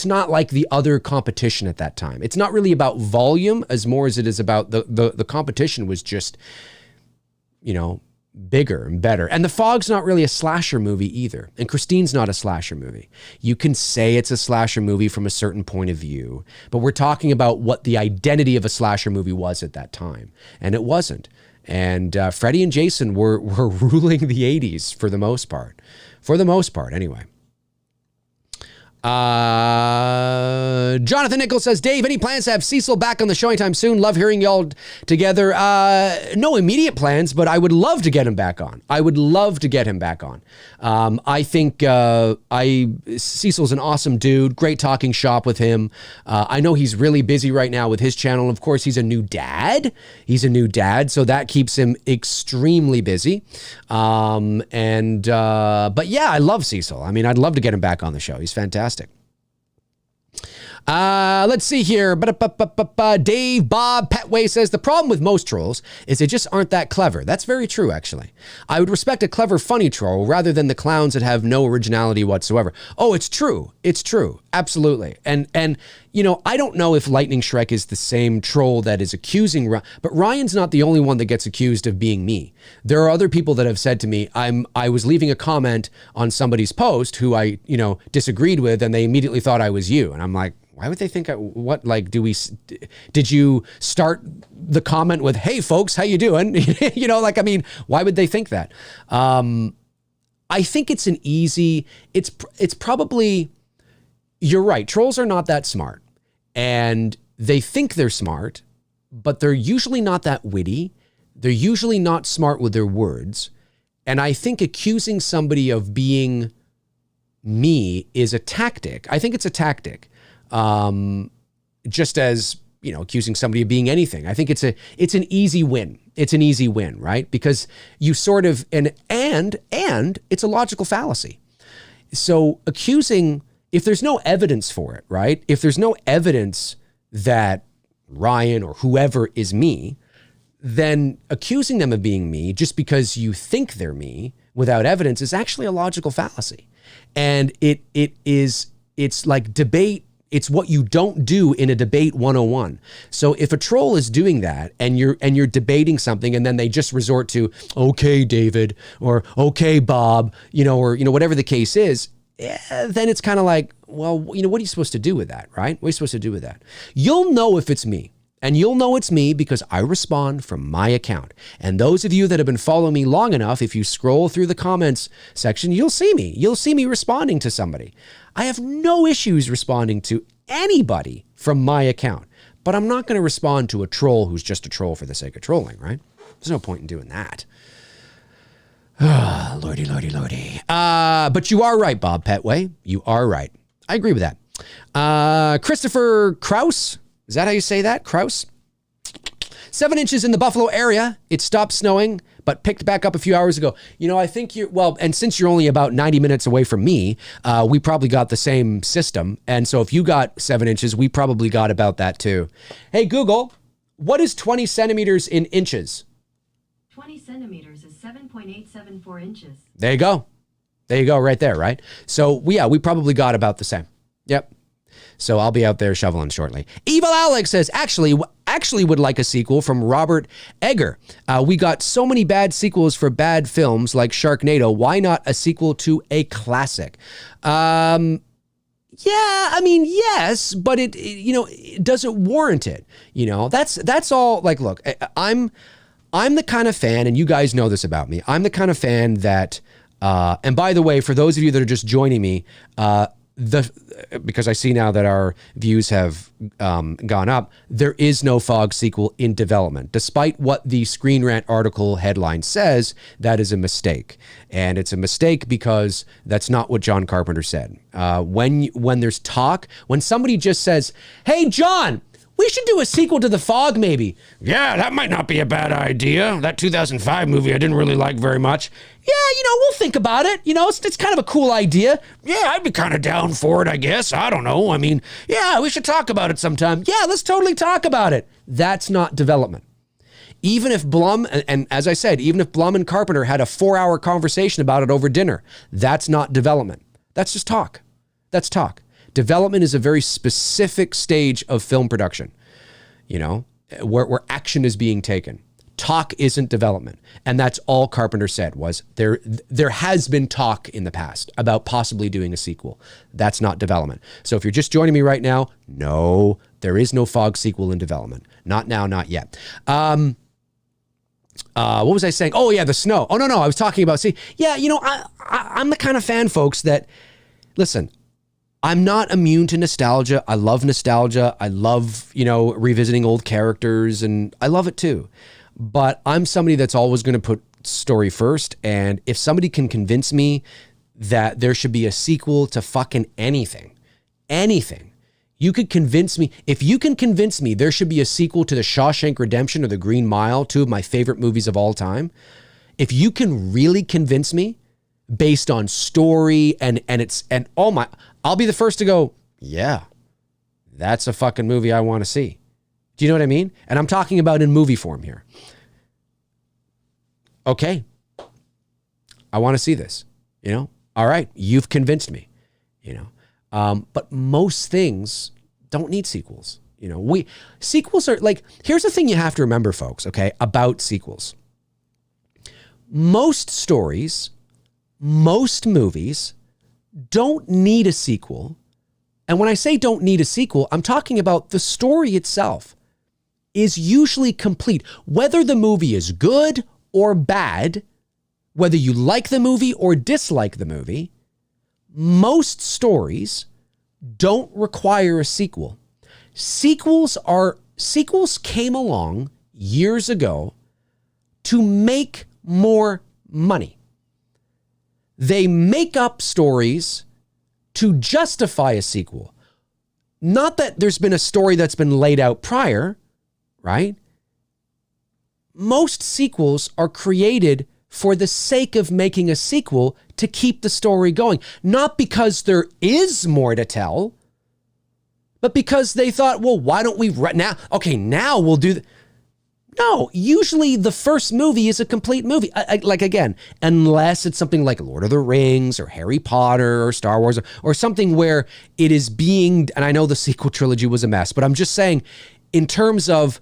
not like the other competition at that time. It's not really about volume as more as it is about the competition was just, you know, bigger and better. And The Fog's not really a slasher movie either. And Christine's not a slasher movie. You can say it's a slasher movie from a certain point of view, but we're talking about what the identity of a slasher movie was at that time. And it wasn't. And Freddy and Jason were ruling the 80s for the most part. For the most part, anyway. Jonathan Nichols says, Dave, any plans to have Cecil back on the show anytime soon? Love hearing y'all together. No immediate plans, but I would love to get him back on. I think Cecil's an awesome dude. Great talking shop with him. I know he's really busy right now with his channel. Of course, he's a new dad. So that keeps him extremely busy. But yeah, I love Cecil. I mean, I'd love to get him back on the show. He's fantastic. Let's see here. Dave Bob Petway says, the problem with most trolls is they just aren't that clever. That's very true, actually. I would respect a clever, funny troll rather than the clowns that have no originality whatsoever. Oh, it's true. It's true. Absolutely. And you know, I don't know if Lightning Shrek is the same troll that is accusing, but Ryan's not the only one that gets accused of being me. There are other people that have said to me, I was leaving a comment on somebody's post who I, you know, disagreed with, and they immediately thought I was you. And I'm like, why would they think did you start the comment with, hey folks, how you doing? You know, like, I mean, why would they think that? I think it's it's probably, you're right. Trolls are not that smart, and they think they're smart, but they're usually not that witty. They're usually not smart with their words. And I think accusing somebody of being me is a tactic. I think it's a tactic. Just as, you know, accusing somebody of being anything. I think it's an easy win. It's an easy win, right? Because you sort of, and it's a logical fallacy. So accusing, if there's no evidence for it, right? If there's no evidence that Ryan or whoever is me, then accusing them of being me just because you think they're me without evidence is actually a logical fallacy. And it's like debate. It's what you don't do in a debate 101. So if a troll is doing that and you're debating something and then they just resort to, okay, David, or okay, Bob, you know, or, you know, whatever the case is, then it's kind of like, well, you know, what are you supposed to do with that, right? What are you supposed to do with that? You'll know if it's me. And you'll know it's me because I respond from my account. And those of you that have been following me long enough, if you scroll through the comments section, you'll see me. You'll see me responding to somebody. I have no issues responding to anybody from my account, but I'm not going to respond to a troll who's just a troll for the sake of trolling, right? There's no point in doing that. Lordy. But you are right, Bob Petway. You are right. I agree with that. Christopher Kraus. Is that how you say that? Kraus? 7 inches in the Buffalo area. It stopped snowing, but picked back up a few hours ago. You know, I think and since you're only about 90 minutes away from me, we probably got the same system. And so if you got 7 inches, we probably got about that too. Hey, Google, What is 20 centimeters in inches? 20 centimeters is 7.874 inches. There you go. There you go, right there, right? So, we probably got about the same. Yep. So I'll be out there shoveling shortly. Evil Alex says, actually would like a sequel from Robert Egger. We got so many bad sequels for bad films like Sharknado. Why not a sequel to a classic? Yeah, I mean, yes, but it doesn't warrant it. That's all. Like, look, I'm the kind of fan, and you guys know this about me. I'm the kind of fan that, and by the way, for those of you that are just joining me, because I see now that our views have gone up, there is no Fog sequel in development. Despite what the Screen Rant article headline says, that is a mistake. And it's a mistake because that's not what John Carpenter said. When there's talk, when somebody just says, hey, John, we should do a sequel to The Fog, maybe. Yeah, that might not be a bad idea. That 2005 movie I didn't really like very much. Yeah, we'll think about it. It's kind of a cool idea. Yeah, I'd be kind of down for it, I guess. I don't know. I mean, yeah, we should talk about it sometime. Yeah, let's totally talk about it. That's not development. Even if Blum, and as I said, even if Blum and Carpenter had a 4-hour conversation about it over dinner, that's not development. That's just talk. That's talk. Development is a very specific stage of film production, where action is being taken. Talk isn't development. And that's all Carpenter said was there has been talk in the past about possibly doing a sequel. That's not development. So if you're just joining me right now, no, there is no Fog sequel in development. Not now, not yet. What was I saying? Oh yeah, the snow. Oh no, I was talking about, I'm the kind of fan, folks, that, listen, I'm not immune to nostalgia. I love nostalgia. I love, revisiting old characters, and I love it too. But I'm somebody that's always going to put story first. And if somebody can convince me that there should be a sequel to fucking anything, you could convince me. If you can convince me there should be a sequel to The Shawshank Redemption or The Green Mile, two of my favorite movies of all time. If you can really convince me based on story I'll be the first to go, yeah, that's a fucking movie I want to see. Do you know what I mean? And I'm talking about in movie form here. Okay. I want to see this, all right. You've convinced me, but most things don't need sequels. Sequels are like, here's the thing you have to remember, folks, okay, about sequels. Most stories, most movies don't need a sequel. And when I say don't need a sequel, I'm talking about the story itself is usually complete. Whether the movie is good or bad, whether you like the movie or dislike the movie, most stories don't require a sequel. Sequels came along years ago to make more money. They make up stories to justify a sequel. Not that there's been a story that's been laid out prior, right? Most sequels are created for the sake of making a sequel to keep the story going. Not because there is more to tell, but because they thought, well, why don't we now we'll do No, usually the first movie is a complete movie. Again, unless it's something like Lord of the Rings or Harry Potter or Star Wars or something where it is being, and I know the sequel trilogy was a mess, but I'm just saying in terms of,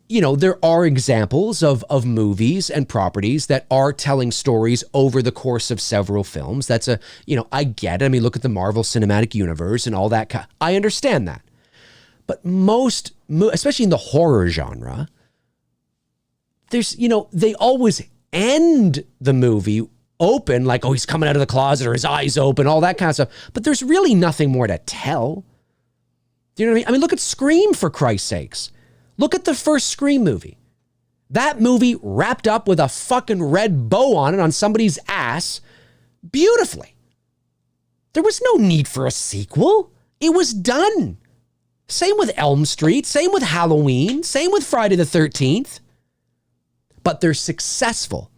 there are examples of movies and properties that are telling stories over the course of several films. That's I get it. I mean, look at the Marvel Cinematic Universe and all that. I understand that. But most, especially in the horror genre, there's, they always end the movie open, like, oh, he's coming out of the closet or his eyes open, all that kind of stuff. But there's really nothing more to tell. Do you know what I mean? I mean, look at Scream, for Christ's sakes. Look at the first Scream movie. That movie wrapped up with a fucking red bow on it on somebody's ass beautifully. There was no need for a sequel. It was done. Same with Elm Street, same with Halloween, same with Friday the 13th. But they're successful.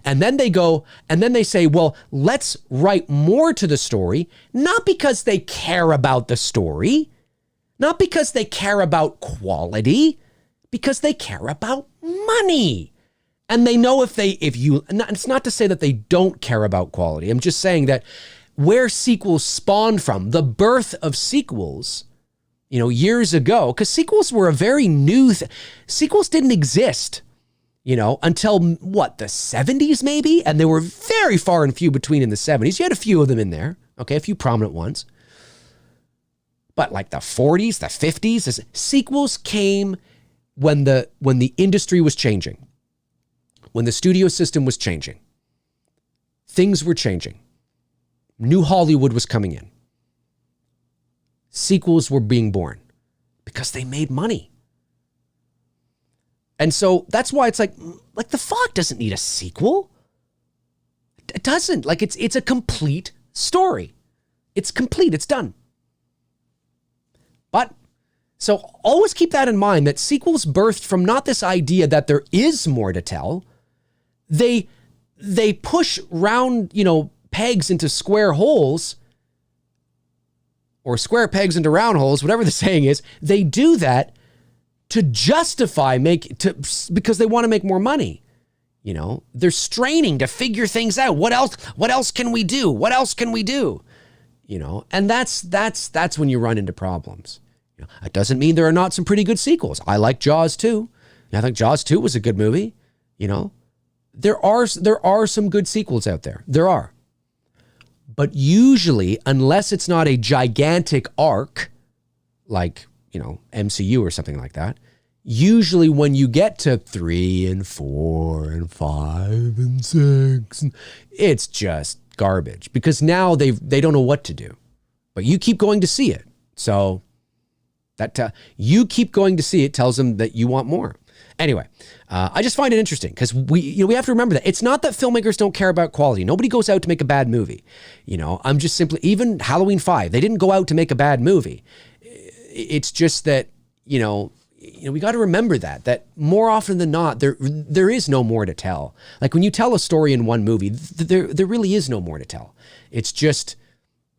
And then they go, and then they say, well, let's write more to the story, not because they care about the story, not because they care about quality, Because they care about money. And they know it's not to say that they don't care about quality. I'm just saying that where sequels spawned from, the birth of sequels, years ago, because sequels were a very new sequels didn't exist, until the 70s maybe? And they were very far and few between in the 70s. You had a few of them in there, okay, a few prominent ones. But like the 40s, the 50s, sequels came when the industry was changing, when the studio system was changing. Things were changing. New Hollywood was coming in. Sequels were being born because they made money. And so that's why it's like The Fog doesn't need a sequel. It doesn't. Like it's a complete story. It's complete. It's done. But so always keep that in mind, that sequels birthed from not this idea that there is more to tell. They push round, pegs into square holes, or square pegs into round holes, whatever the saying is. They do that to justify because they want to make more money. They're straining to figure things out. What else can we do? What else can we do? And that's when you run into problems. It doesn't mean there are not some pretty good sequels. I like Jaws 2. I think Jaws 2 was a good movie. There are some good sequels out there. There are. But usually, unless it's not a gigantic arc, like, MCU or something like that, usually when you get to 3 and 4 and 5 and 6, it's just garbage, because now they don't know what to do. But you keep going to see it. So that you keep going to see it tells them that you want more. Anyway, I just find it interesting because we have to remember that it's not that filmmakers don't care about quality. Nobody goes out to make a bad movie. I'm just simply, even Halloween 5, they didn't go out to make a bad movie. It's just that, we got to remember that more often than not, there is no more to tell. Like when you tell a story in one movie, there really is no more to tell. It's just,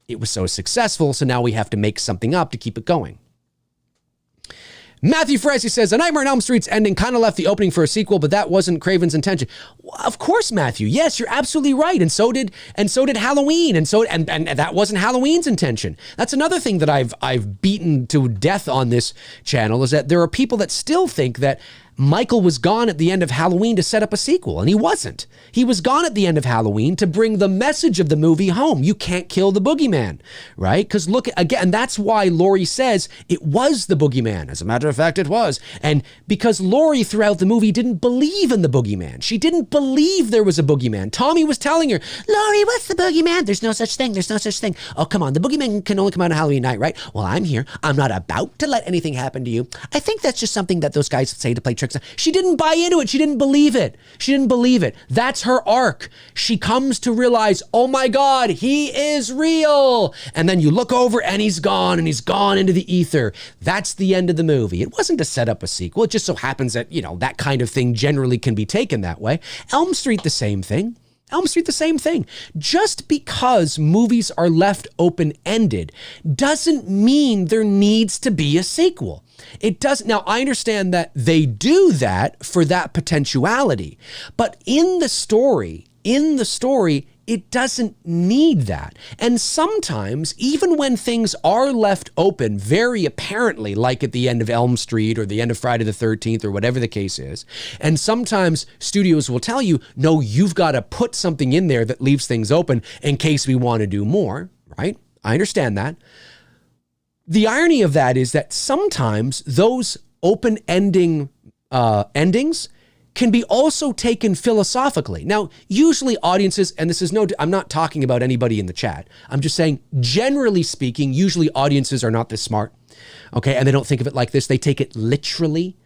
it was so successful, so now we have to make something up to keep it going. Matthew Fresi says, A Nightmare on Elm Street's ending kind of left the opening for a sequel, but that wasn't Craven's intention. Of course, Matthew. Yes, you're absolutely right. And so did Halloween. And that wasn't Halloween's intention. That's another thing that I've beaten to death on this channel, is that there are people that still think that Michael was gone at the end of Halloween to set up a sequel, and he wasn't. He was gone at the end of Halloween to bring the message of the movie home. You can't kill the boogeyman, right? Because look, again, that's why Laurie says it was the boogeyman. As a matter of fact, it was. And because Laurie throughout the movie didn't believe in the boogeyman. She didn't believe there was a boogeyman. Tommy was telling her, Laurie, what's the boogeyman? There's no such thing. There's no such thing. Oh, come on. The boogeyman can only come out on Halloween night, right? Well, I'm here. I'm not about to let anything happen to you. I think that's just something that those guys say to play tricks. She didn't buy into it. She didn't believe it. She didn't believe it. That's her arc. She comes to realize, oh my God, he is real. And then you look over and he's gone into the ether. That's the end of the movie. It wasn't to set up a sequel. It just so happens that, that kind of thing generally can be taken that way. Elm Street, the same thing. Elm Street, the same thing. Just because movies are left open-ended doesn't mean there needs to be a sequel. It does. Now, I understand that they do that for that potentiality, but in the story, it doesn't need that. And sometimes, even when things are left open very apparently, like at the end of Elm Street or the end of Friday the 13th or whatever the case is, and sometimes studios will tell you, no, you've got to put something in there that leaves things open in case we want to do more, right? I understand that. The irony of that is that sometimes those open-ending endings can be also taken philosophically. Now, usually audiences, and this is I'm not talking about anybody in the chat. I'm just saying, generally speaking, usually audiences are not this smart, okay? And they don't think of it like this. They take it literally.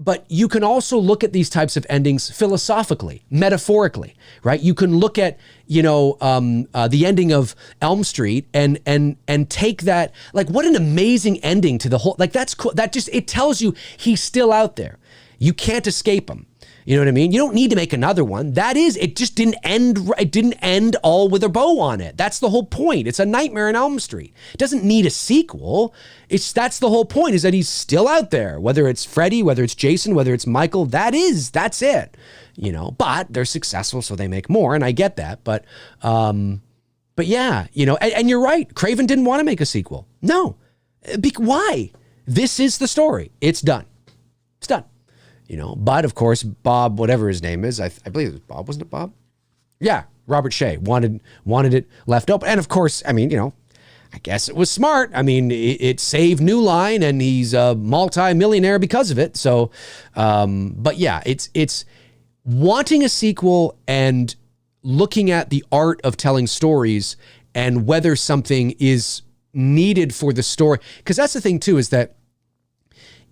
But you can also look at these types of endings philosophically, metaphorically, right? You can look at, the ending of Elm Street and take that, like, what an amazing ending to the whole, like, that's cool. That just, it tells you he's still out there. You can't escape him. You know what I mean? You don't need to make another one. It just didn't end. It didn't end all with a bow on it. That's the whole point. It's a Nightmare on Elm Street. It doesn't need a sequel. That's the whole point, is that he's still out there. Whether it's Freddy, whether it's Jason, whether it's Michael, that's it. You know, but they're successful, so they make more, and I get that. But yeah, you know, and you're right. Craven didn't want to make a sequel. No. Why? This is the story. It's done. It's done. You know, but of course, Bob, whatever his name is, I believe it was Bob, wasn't it Bob? Yeah, Robert Shea wanted it left open. And of course, I mean, you know, I guess it was smart. I mean, it saved New Line, and he's a multi-millionaire because of it. So, but yeah, it's wanting a sequel and looking at the art of telling stories and whether something is needed for the story. Because that's the thing too, is that,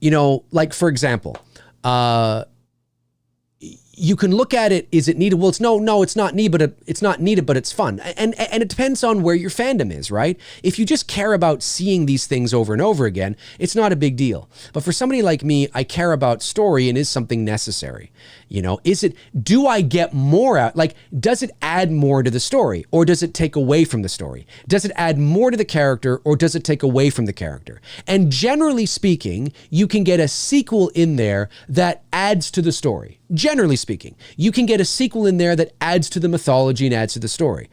you know, like for example, you can look at it, is it needed? Well, it's not needed, but it's fun. And it depends on where your fandom is, right? If you just care about seeing these things over and over again, it's not a big deal. But for somebody like me, I care about story, and is something necessary? You know, do I get more out? Like, does it add more to the story, or does it take away from the story? Does it add more to the character, or does it take away from the character? And generally speaking, you can get a sequel in there that adds to the story. Generally speaking, you can get a sequel in there that adds to the mythology and adds to the story,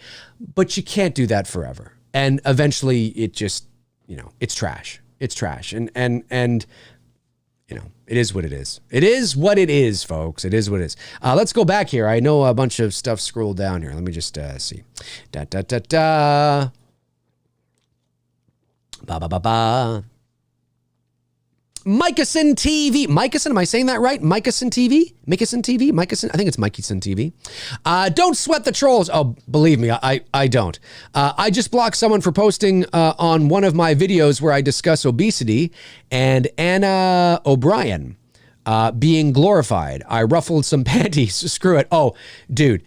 but you can't do that forever. And eventually it just, you know, it's trash. It's trash. And you know, it is what it is. It is what it is, folks. It is what it is. Let's go back here. I know a bunch of stuff scrolled down here. Let me just see. Micahson TV. Micahson, am I saying that right? Micahson TV? Micahson TV? Micahson? I think it's Micahson TV. Don't sweat the trolls. Oh, believe me, I don't. I just blocked someone for posting on one of my videos where I discuss obesity and Anna O'Brien being glorified. I ruffled some panties. Screw it. Oh, dude,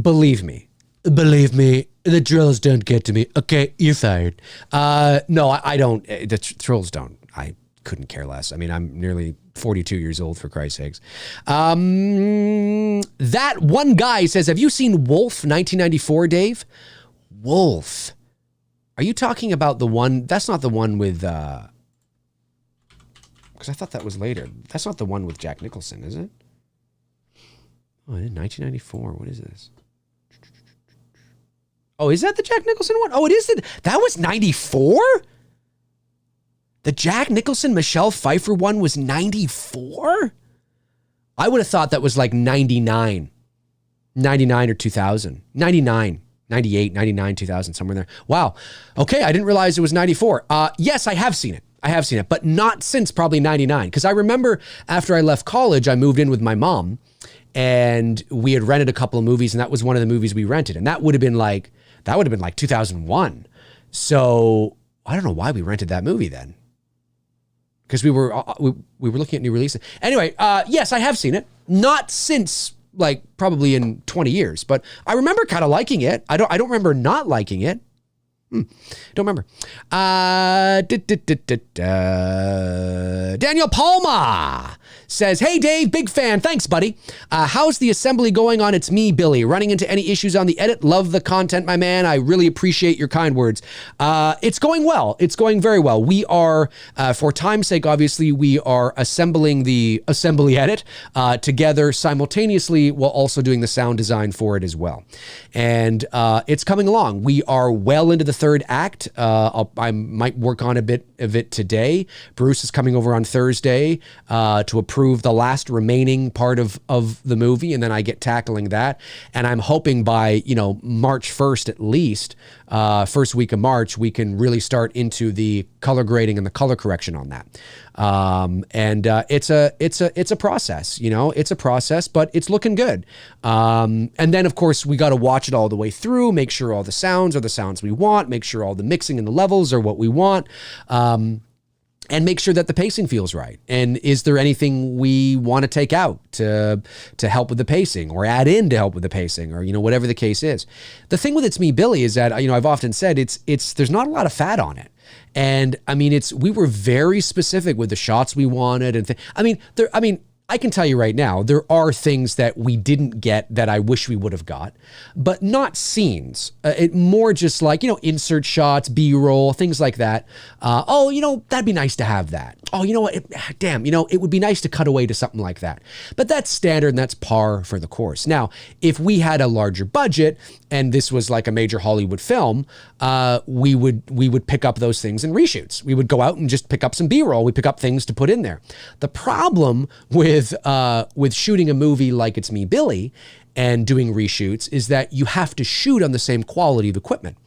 believe me, the trolls don't get to me. Okay, you're fired. No, I don't. The trolls don't. I couldn't care less. I mean, I'm nearly 42 years old, for Christ's sakes. That one guy says, have you seen Wolf 1994, Dave? Wolf. Are you talking about the one? That's not the one with, because I thought that was later. That's not the one with Jack Nicholson, is it? Oh, 1994. What is this? Oh, is that the Jack Nicholson one? Oh, it is. That was 94? The Jack Nicholson, Michelle Pfeiffer one was 94? I would have thought that was like 99 or 2000. 99, 98, 99, 2000, somewhere there. Wow. Okay, I didn't realize it was 94. Yes, I have seen it, but not since probably 99. Because I remember after I left college, I moved in with my mom, and we had rented a couple of movies, and that was one of the movies we rented. And that would have been like 2001. So I don't know why we rented that movie then. Because we were looking at new releases. Anyway, yes, I have seen it. Not since like probably in 20 years, but I remember kind of liking it. I don't remember not liking it. Don't remember. Daniel Palma says, hey Dave, big fan. Thanks, buddy. How's the assembly going on? It's me, Billy. Running into any issues on the edit? Love the content, my man. I really appreciate your kind words. It's going well. It's going very well. We are, for time's sake, obviously, we are assembling the assembly edit together simultaneously while also doing the sound design for it as well. And it's coming along. We are well into the third act. I might work on a bit of it today. Bruce is coming over on Thursday to approve the last remaining part of the movie, and then I get tackling that. And I'm hoping by, March 1st at least, first week of March, we can really start into the color grading and the color correction on that. It's a process, it's a process, but it's looking good. And then of course we got to watch it all the way through, make sure all the sounds are the sounds we want, make sure all the mixing and the levels are what we want. And make sure that the pacing feels right. And is there anything we want to take out to help with the pacing or add in to help with the pacing or, whatever the case is. The thing with It's Me, Billy is that, I've often said there's not a lot of fat on it. And I mean, we were very specific with the shots we wanted. And I can tell you right now, there are things that we didn't get that I wish we would have got, but not scenes. It more just like, insert shots, B-roll, things like that. That'd be nice to have that. Oh, you know what? It would be nice to cut away to something like that. But that's standard and that's par for the course. Now, if we had a larger budget and this was like a major Hollywood film, we would pick up those things in reshoots. We would go out and just pick up some B-roll. We pick up things to put in there. The problem with shooting a movie like It's Me, Billy, and doing reshoots is that you have to shoot on the same quality of equipment.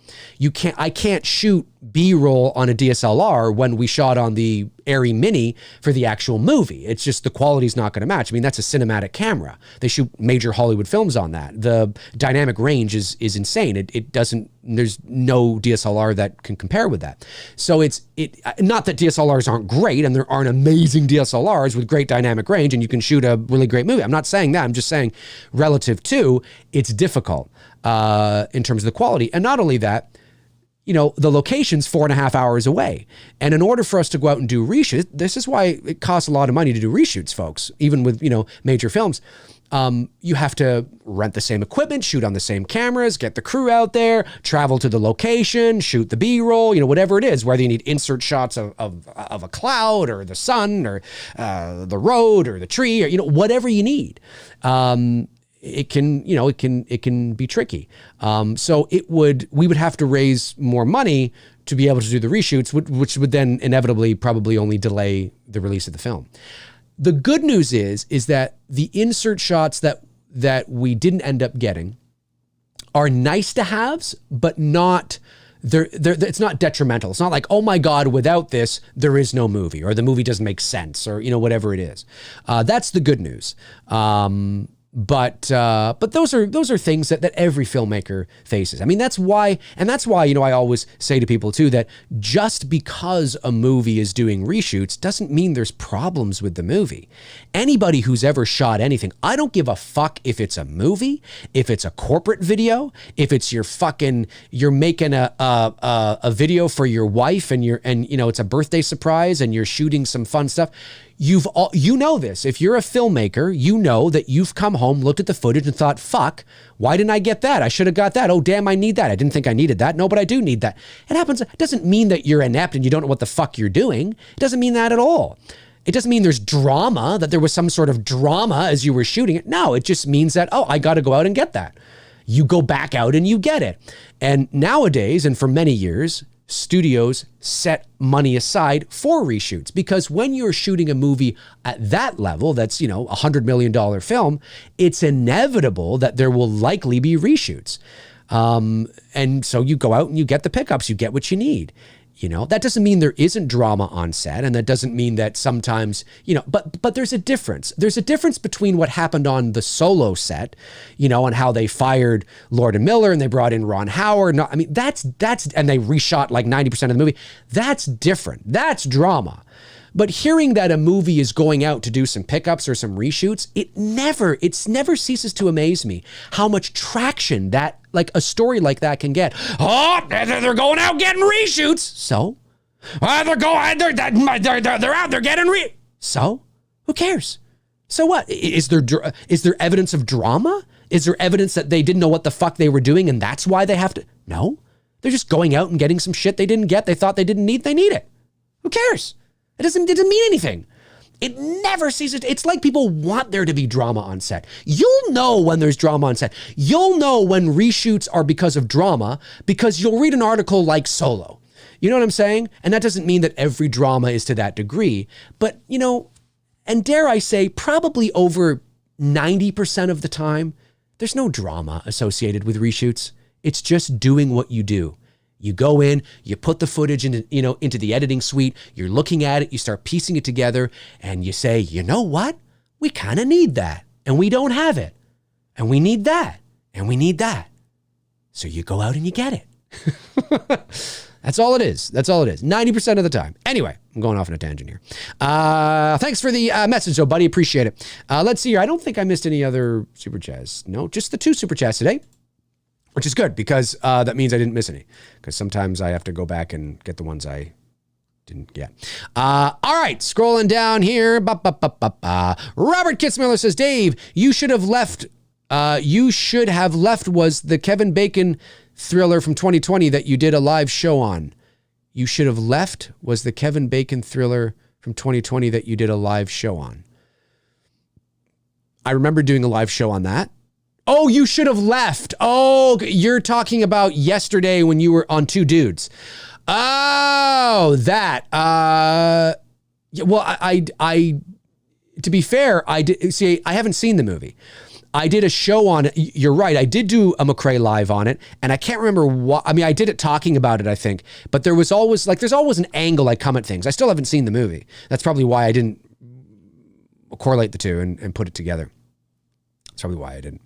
I can't shoot B-roll on a DSLR when we shot on the Arri Mini for the actual movie. It's just the quality's not going to match. I mean, that's a cinematic camera. They shoot major Hollywood films on that. The dynamic range is insane. It doesn't, there's no DSLR that can compare with that. So it's not that DSLRs aren't great and there aren't amazing DSLRs with great dynamic range and you can shoot a really great movie. I'm not saying that. I'm just saying relative to, it's difficult in terms of the quality. And not only that, the location's 4.5 hours away. And in order for us to go out and do reshoots, this is why it costs a lot of money to do reshoots, folks, even with, major films. You have to rent the same equipment, shoot on the same cameras, get the crew out there, travel to the location, shoot the B-roll, whatever it is, whether you need insert shots of a cloud or the sun or the road or the tree or, whatever you need. It can be tricky. So we would have to raise more money to be able to do the reshoots, which would then inevitably probably only delay the release of the film. The good news is that the insert shots that we didn't end up getting are nice to haves, but not it's not detrimental. It's not like, oh my God, without this, there is no movie or the movie doesn't make sense or, whatever it is. That's the good news. But those are things that every filmmaker faces. I mean, that's why I always say to people too, that just because a movie is doing reshoots doesn't mean there's problems with the movie. Anybody who's ever shot anything, I don't give a fuck if it's a movie, if it's a corporate video, if it's you're making a video for your wife and it's a birthday surprise and you're shooting some fun stuff. You know this. If you're a filmmaker, you know that you've come home, looked at the footage and thought, fuck, why didn't I get that? I should have got that. Oh, damn, I need that. I didn't think I needed that. No, but I do need that. It happens. It doesn't mean that you're inept and you don't know what the fuck you're doing. It doesn't mean that at all. It doesn't mean there's drama, that there was some sort of drama as you were shooting it. No, it just means that, oh, I got to go out and get that. You go back out and you get it. And nowadays, and for many years, studios set money aside for reshoots, because when you're shooting a movie at that level, that's, $100 million film, it's inevitable that there will likely be reshoots. And so you go out and you get the pickups, you get what you need. That doesn't mean there isn't drama on set, and that doesn't mean that sometimes, but there's a difference. There's a difference between what happened on the Solo set, and how they fired Lord and Miller and they brought in Ron Howard. No, I mean, that's, and they reshot like 90% of the movie. That's different. That's drama. But hearing that a movie is going out to do some pickups or some reshoots, it never ceases to amaze me how much traction that, like a story like that can get. Oh, they're going out getting reshoots. So? They're out there getting So? Who cares? So what? Is there evidence of drama? Is there evidence that they didn't know what the fuck they were doing and that's why they have to? No. They're just going out and getting some shit they didn't get. They thought they didn't need. They need it. Who cares? It doesn't mean anything. It never ceases. It's like people want there to be drama on set. You'll know when there's drama on set. You'll know when reshoots are because of drama, because you'll read an article like Solo. You know what I'm saying? And that doesn't mean that every drama is to that degree. But, and dare I say, probably over 90% of the time, there's no drama associated with reshoots. It's just doing what you do. You go in, you put the footage into the editing suite, you're looking at it, you start piecing it together, and you say, you know what? We kind of need that, and we don't have it. And we need that, and we need that. So you go out and you get it. That's all it is. That's all it is. 90% of the time. Anyway, I'm going off on a tangent here. Thanks for the message, though, buddy. Appreciate it. Let's see here. I don't think I missed any other super chats. No, just the 2 super chats today. Which is good, because that means I didn't miss any. Because sometimes I have to go back and get the ones I Didn't get. All right, scrolling down here. Robert Kitzmiller says, Dave, you should have left. Was the Kevin Bacon thriller from 2020 that you did a live show on. You should have left was the Kevin Bacon thriller from 2020 that you did a live show on. I remember doing a live show on that. Oh, you should have left. Oh, you're talking about yesterday when you were on Two Dudes. Oh, that. Well, I to be fair, I did see. I haven't seen the movie. I did a show on it. You're right. I did do a MCRAE Live on it, and I can't remember what. I mean, I did it talking about it, I think. But there was always there's always an angle I come at things. I still haven't seen the movie. That's probably why I didn't correlate the two and put it together. That's probably why I didn't.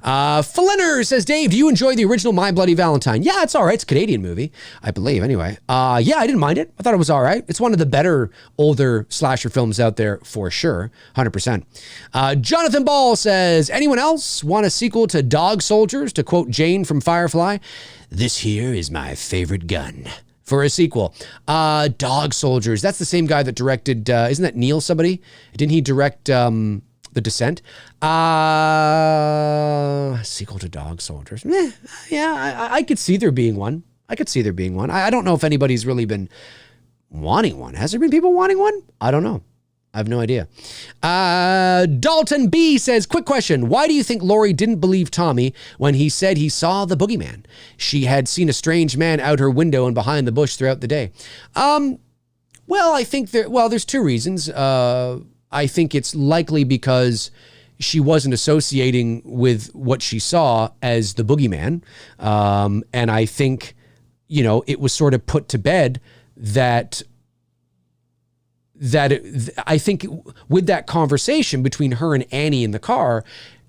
Flinner says, Dave, do you enjoy the original My Bloody Valentine? Yeah, it's all right. It's a Canadian movie, I believe, anyway. Yeah, I didn't mind it. I thought it was all right. It's one of the better older slasher films out there for sure, 100%. Jonathan Ball says, anyone else want a sequel to Dog Soldiers? To quote Jane from Firefly, this here is my favorite gun. For a sequel. Dog Soldiers, that's the same guy that directed, isn't that Neil somebody? Didn't he direct... The Descent. Sequel to Dog Soldiers. Yeah, I could see there being one. I don't know if anybody's really been wanting one. Has there been people wanting one? I don't know. I have no idea. Dalton B says, quick question. Why do you think Lori didn't believe Tommy when he said he saw the boogeyman? She had seen a strange man out her window and behind the bush throughout the day. Well, I think there's two reasons. I think it's likely because she wasn't associating with what she saw as the boogeyman. And I think, it was sort of put to bed that I think with that conversation between her and Annie in the car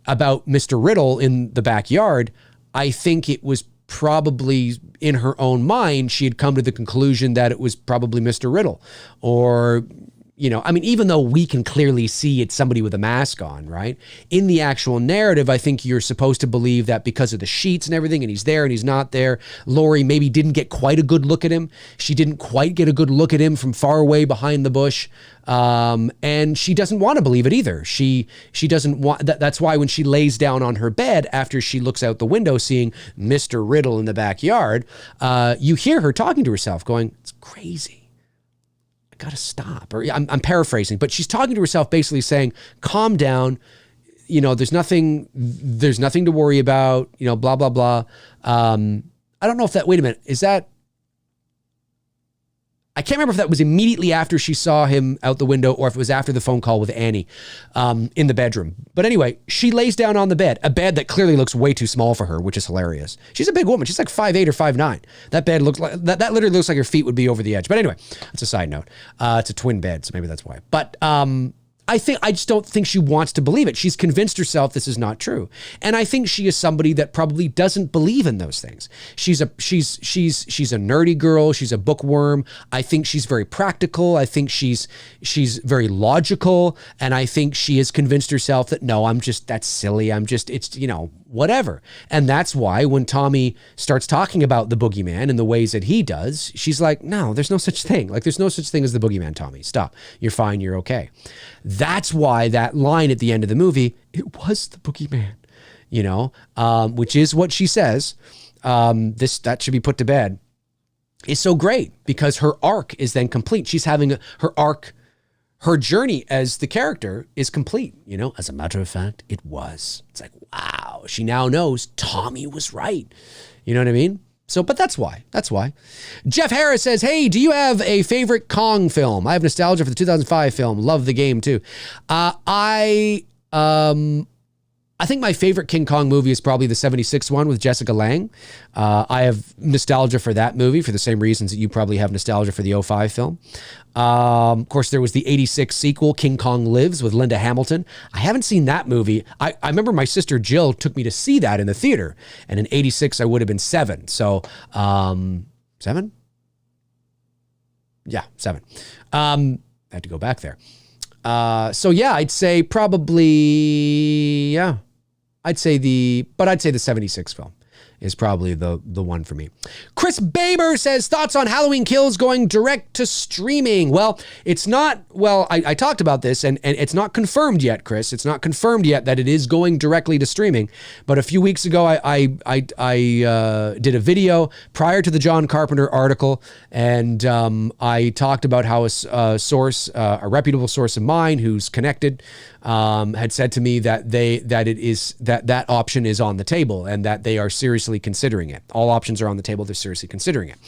about Mr. Riddle in the backyard, I think it was probably in her own mind, she had come to the conclusion that it was probably Mr. Riddle or... even though we can clearly see it's somebody with a mask on, right? In the actual narrative, I think you're supposed to believe that because of the sheets and everything, and he's there and he's not there, Lori maybe didn't get quite a good look at him. She didn't quite get a good look at him from far away behind the bush. And she doesn't want to believe it either. She doesn't want, that's why when she lays down on her bed after she looks out the window seeing Mr. Riddle in the backyard, you hear her talking to herself going, it's crazy. Got to stop. Or I'm paraphrasing, but she's talking to herself basically saying, calm down. There's nothing to worry about, blah, blah, blah. I don't know if that, wait a minute. Is that, I can't remember if that was immediately after she saw him out the window or if it was after the phone call with Annie in the bedroom. But anyway, she lays down on the bed, a bed that clearly looks way too small for her, which is hilarious. She's a big woman. She's like 5'8" or 5'9". That bed looks like, that literally looks like her feet would be over the edge. But anyway, that's a side note. It's a twin bed, so maybe that's why. But I just don't think she wants to believe it. She's convinced herself this is not true. And I think she is somebody that probably doesn't believe in those things. She's a nerdy girl. She's a bookworm. I think she's very practical. I think she's very logical. And I think she has convinced herself that, no, that's silly. It's whatever. And that's why when Tommy starts talking about the boogeyman in the ways that he does, she's like, no, there's no such thing. There's no such thing as the boogeyman, Tommy. Stop. You're fine. You're okay. That's why that line at the end of the movie, it was the boogeyman, which is what she says. That should be put to bed, is so great because her arc is then complete. She's having her arc, her journey as the character is complete. As a matter of fact, it was. It's like, wow, she now knows Tommy was right. You know what I mean? So, but that's why. Jeff Harris says, hey, do you have a favorite Kong film? I have nostalgia for the 2005 film. Love the game too. I think my favorite King Kong movie is probably the 76 one with Jessica Lange. I have nostalgia for that movie for the same reasons that you probably have nostalgia for the 05 film. Of course, there was the 86 sequel, King Kong Lives, with Linda Hamilton. I haven't seen that movie. I remember my sister Jill took me to see that in the theater. And in 86, I would have been 7. So, 7? Yeah, 7. I had to go back there. So yeah, I'd say probably, yeah. I'd say the 76 film is probably the one for me. Chris Baber says, thoughts on Halloween Kills going direct to streaming? Well, it's not, I talked about this and it's not confirmed yet, Chris. It's not confirmed yet that it is going directly to streaming. But a few weeks ago, I did a video prior to the John Carpenter article, and I talked about how a source, a reputable source of mine who's connected, had said to me that that option is on the table and that they are seriously considering it. All options are on the table. They're seriously considering it.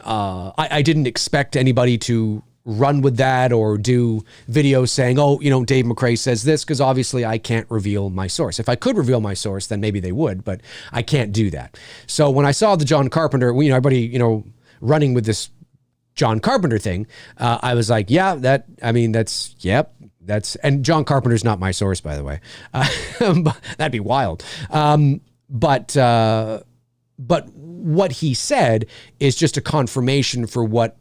I didn't expect anybody to run with that or do videos saying, oh, Dave McCrae says this, because obviously I can't reveal my source. If I could reveal my source, then maybe they would, but I can't do that. So when I saw the John Carpenter, everybody, running with this John Carpenter thing, I was like, and John Carpenter's not my source, by the way. That'd be wild. But what he said is just a confirmation for what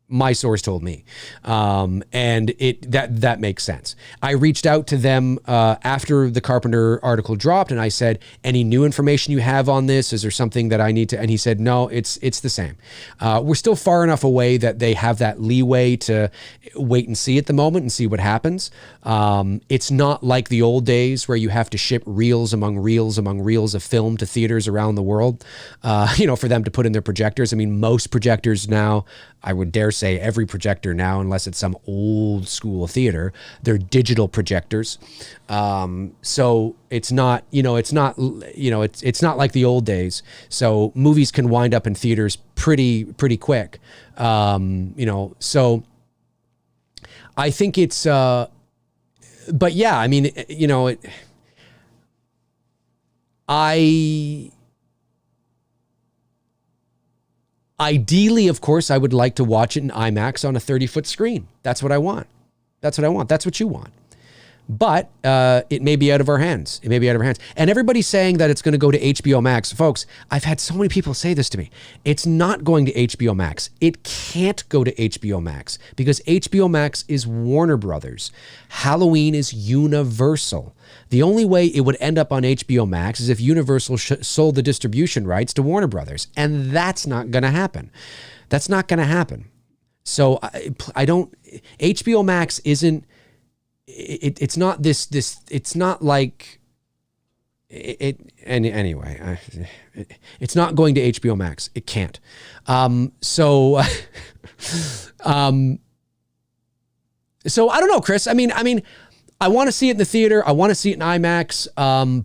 my source told me. And that makes sense. I reached out to them after the Carpenter article dropped, and I said, any new information you have on this? Is there something that I need to? And he said, no, it's the same. We're still far enough away that they have that leeway to wait and see at the moment and see what happens. It's not like the old days where you have to ship reels among reels of film to theaters around the world, for them to put in their projectors. I mean, most projectors now, I would dare say every projector now, unless it's some old school theater, they're digital projectors. So it's not like the old days. So movies can wind up in theaters pretty quick. So I think it's, but yeah, I mean, ideally, of course, I would like to watch it in IMAX on a 30-foot screen. That's what I want. That's what you want. But it may be out of our hands. And everybody's saying that it's going to go to HBO Max. Folks, I've had so many people say this to me. It's not going to HBO Max. It can't go to HBO Max because HBO Max is Warner Brothers. Halloween is Universal. The only way it would end up on HBO Max is if Universal sold the distribution rights to Warner Brothers. And that's not going to happen. So I don't, HBO Max isn't, it's not this, it's not like anyway, it's not going to HBO Max. It can't. So I don't know, Chris. I mean, I want to see it in the theater. I want to see it in IMAX.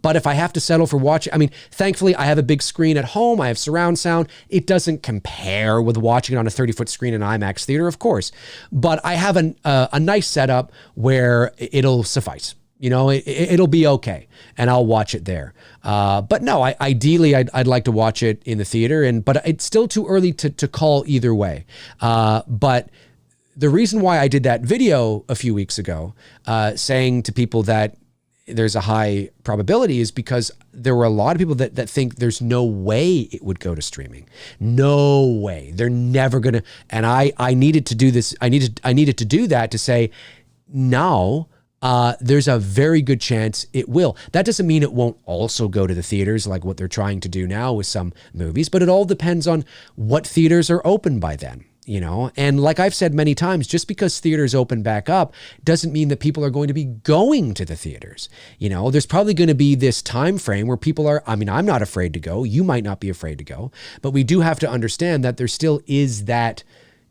But if I have to settle for watching, thankfully I have a big screen at home. I have surround sound. It doesn't compare with watching it on a 30-foot screen in IMAX theater, of course. But I have a nice setup where it'll suffice. It'll be okay, and I'll watch it there. But no, ideally I'd like to watch it in the theater, but it's still too early to call either way. But the reason why I did that video a few weeks ago, saying to people that there's a high probability, is because there were a lot of people that think there's no way it would go to streaming. No way. They're never going to. And I needed to do this. I needed to do that to say, no, there's a very good chance it will. That doesn't mean it won't also go to the theaters like what they're trying to do now with some movies, but it all depends on what theaters are open by then. And like I've said many times, just because theaters open back up doesn't mean that people are going to be going to the theaters. There's probably going to be this time frame where people are, I'm not afraid to go. You might not be afraid to go, but we do have to understand that there still is that,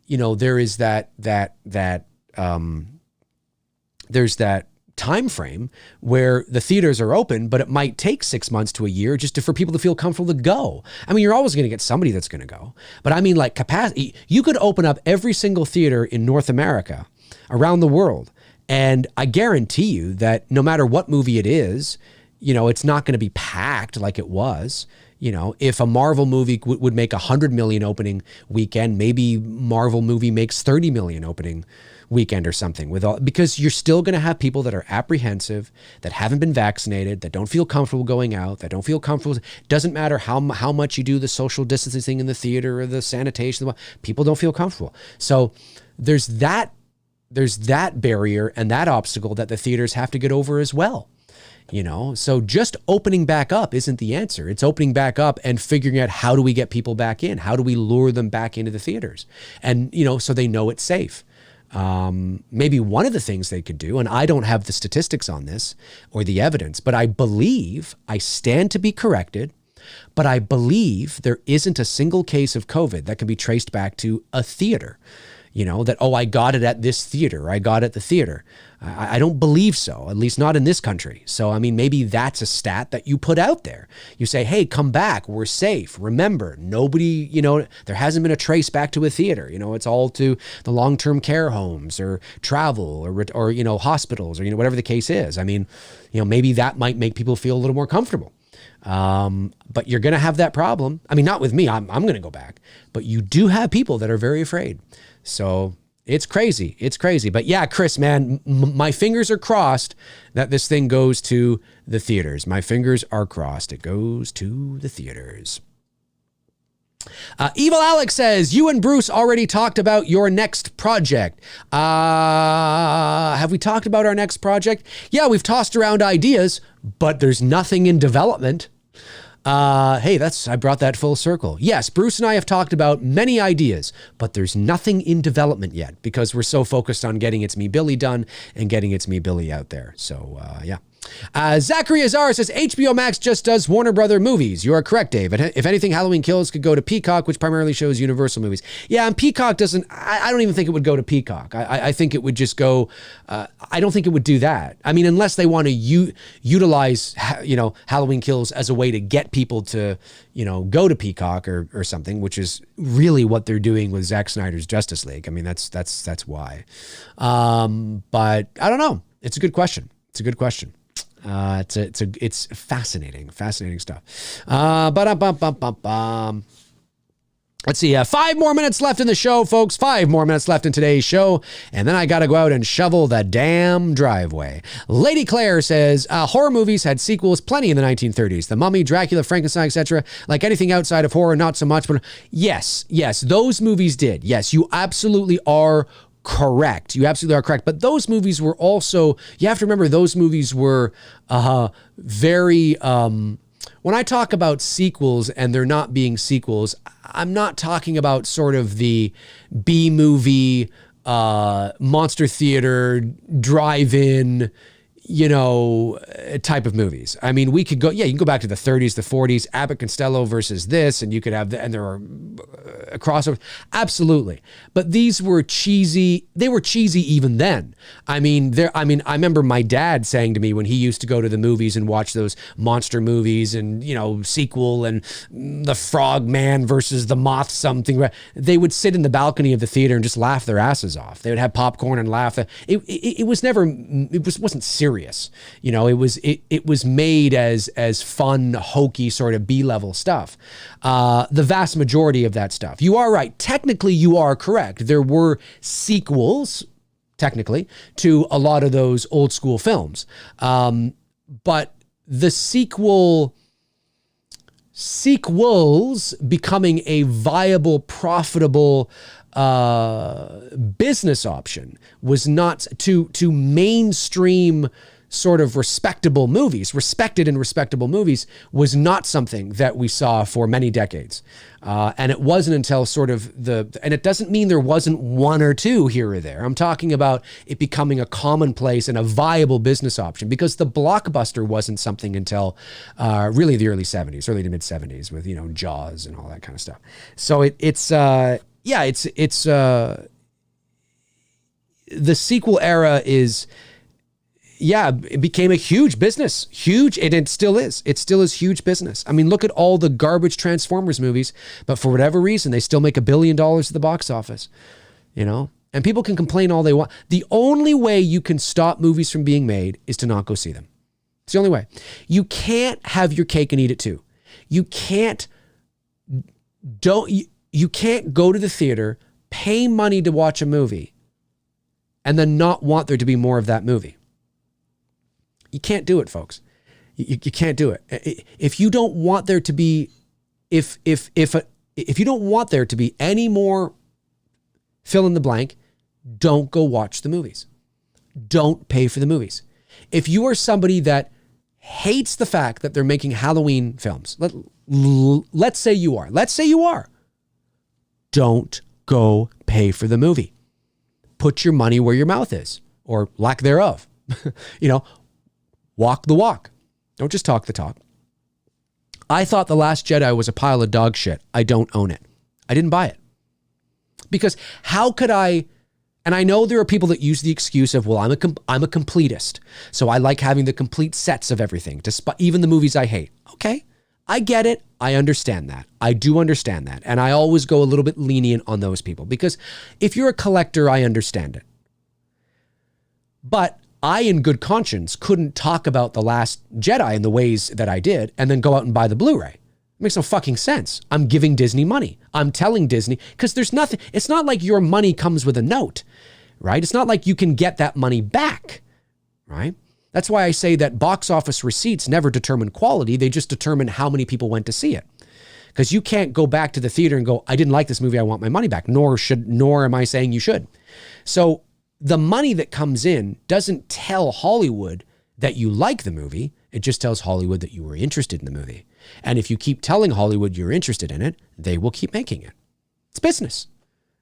there's that time frame where the theaters are open, but it might take 6 months to a year just for people to feel comfortable to go. You're always going to get somebody that's going to go. But like capacity, you could open up every single theater in North America around the world. And I guarantee you that no matter what movie it is, it's not going to be packed like it was. If a Marvel movie would make 100 million opening weekend, maybe Marvel movie makes 30 million opening weekend or something, because you're still going to have people that are apprehensive, that haven't been vaccinated, that don't feel comfortable going out, that don't feel comfortable. Doesn't matter how much you do the social distancing in the theater or the sanitation, people don't feel comfortable. So there's that barrier and that obstacle that the theaters have to get over as well. So just opening back up isn't the answer. It's opening back up and figuring out, how do we get people back in? How do we lure them back into the theaters? And, so they know it's safe. Maybe one of the things they could do, and I don't have the statistics on this or the evidence, but I believe, I stand to be corrected, but I believe there isn't a single case of COVID that can be traced back to a theater. That, I got it at this theater, or I got it at the theater. I don't believe so, at least not in this country. So, maybe that's a stat that you put out there. You say, hey, come back, we're safe. Remember, nobody, there hasn't been a trace back to a theater. It's all to the long-term care homes or travel or hospitals or, whatever the case is. Maybe that might make people feel a little more comfortable. But you're going to have that problem. Not with me, I'm going to go back, but you do have people that are very afraid. So it's crazy. It's crazy. But yeah, Chris, man, my fingers are crossed that this thing goes to the theaters. My fingers are crossed. It goes to the theaters. Evil Alex says, you and Bruce already talked about your next project. Have we talked about our next project? Yeah, we've tossed around ideas, but there's nothing in development. Hey, I brought that full circle. Yes, Bruce and I have talked about many ideas, but there's nothing in development yet because we're so focused on getting It's Me Billy done and getting It's Me Billy out there. So, yeah. Zachary Azar says, HBO Max just does Warner Brother movies. You are correct, Dave. If anything, Halloween Kills could go to Peacock, which primarily shows Universal movies. Yeah, and Peacock doesn't, I don't even think it would go to Peacock. I think it would just go, I don't think it would do that. Unless they want to utilize, Halloween Kills as a way to get people to, go to Peacock or something, which is really what they're doing with Zack Snyder's Justice League. That's why. But I don't know. It's a good question. It's a good question. It's fascinating stuff. Let's see. 5 more minutes left in the show, folks. 5 more minutes left in today's show. And then I got to go out and shovel the damn driveway. Lady Claire says, horror movies had sequels plenty in the 1930s. The Mummy, Dracula, Frankenstein, etc. Like anything outside of horror, not so much. But yes, those movies did. Yes, you absolutely are correct. You absolutely are correct. But those movies were also, you have to remember, those movies were very, when I talk about sequels and they're not being sequels, I'm not talking about sort of the B movie, monster theater, drive-in, type of movies. We could go, you can go back to the 30s, the 40s, Abbott Costello versus this, and you could have, and there are crossovers. Absolutely. But these were cheesy. They were cheesy even then. I remember my dad saying to me when he used to go to the movies and watch those monster movies and, sequel and the Frog Man versus the Moth something, they would sit in the balcony of the theater and just laugh their asses off. They would have popcorn and laugh. It wasn't serious. It was made as fun, hokey sort of B-level stuff. The vast majority of that stuff. You are right. Technically, you are correct. There were sequels, technically, to a lot of those old school films. But the sequels becoming a viable, profitable business option was not to mainstream sort of respected and respectable movies was not something that we saw for many decades. And it wasn't until sort of and it doesn't mean there wasn't one or two here or there. I'm talking about it becoming a commonplace and a viable business option, because the blockbuster wasn't something until really the early 70s, early to mid 70s with, Jaws and all that kind of stuff. So the sequel era is, it became a huge business. Huge, and it still is. It still is huge business. Look at all the garbage Transformers movies, but for whatever reason, they still make $1 billion at the box office, and people can complain all they want. The only way you can stop movies from being made is to not go see them. It's the only way. You can't have your cake and eat it too. You can't go to the theater, pay money to watch a movie, and then not want there to be more of that movie. You can't do it, folks. You can't do it. If you don't want there to be, if you don't want there to be any more fill in the blank, don't go watch the movies. Don't pay for the movies. If you are somebody that hates the fact that they're making Halloween films. Let's say you are. Let's say you are. Don't go pay for the movie. Put your money where your mouth is, or lack thereof. Walk the walk. Don't just talk the talk. I thought The Last Jedi was a pile of dog shit. I don't own it. I didn't buy it. Because how could I, and I know there are people that use the excuse of, well, I'm a completist. So I like having the complete sets of everything, despite even the movies I hate. Okay, I get it. I understand that. I do understand that. And I always go a little bit lenient on those people because if you're a collector, I understand it. But I, in good conscience, couldn't talk about The Last Jedi in the ways that I did and then go out and buy the Blu-ray. It makes no fucking sense. I'm giving Disney money. I'm telling Disney, because there's nothing, it's not like your money comes with a note, right? It's not like you can get that money back, right? That's why I say that box office receipts never determine quality. They just determine how many people went to see it. Because you can't go back to the theater and go, I didn't like this movie, I want my money back. Nor am I saying you should. So the money that comes in doesn't tell Hollywood that you like the movie. It just tells Hollywood that you were interested in the movie. And if you keep telling Hollywood you're interested in it, they will keep making it. It's business.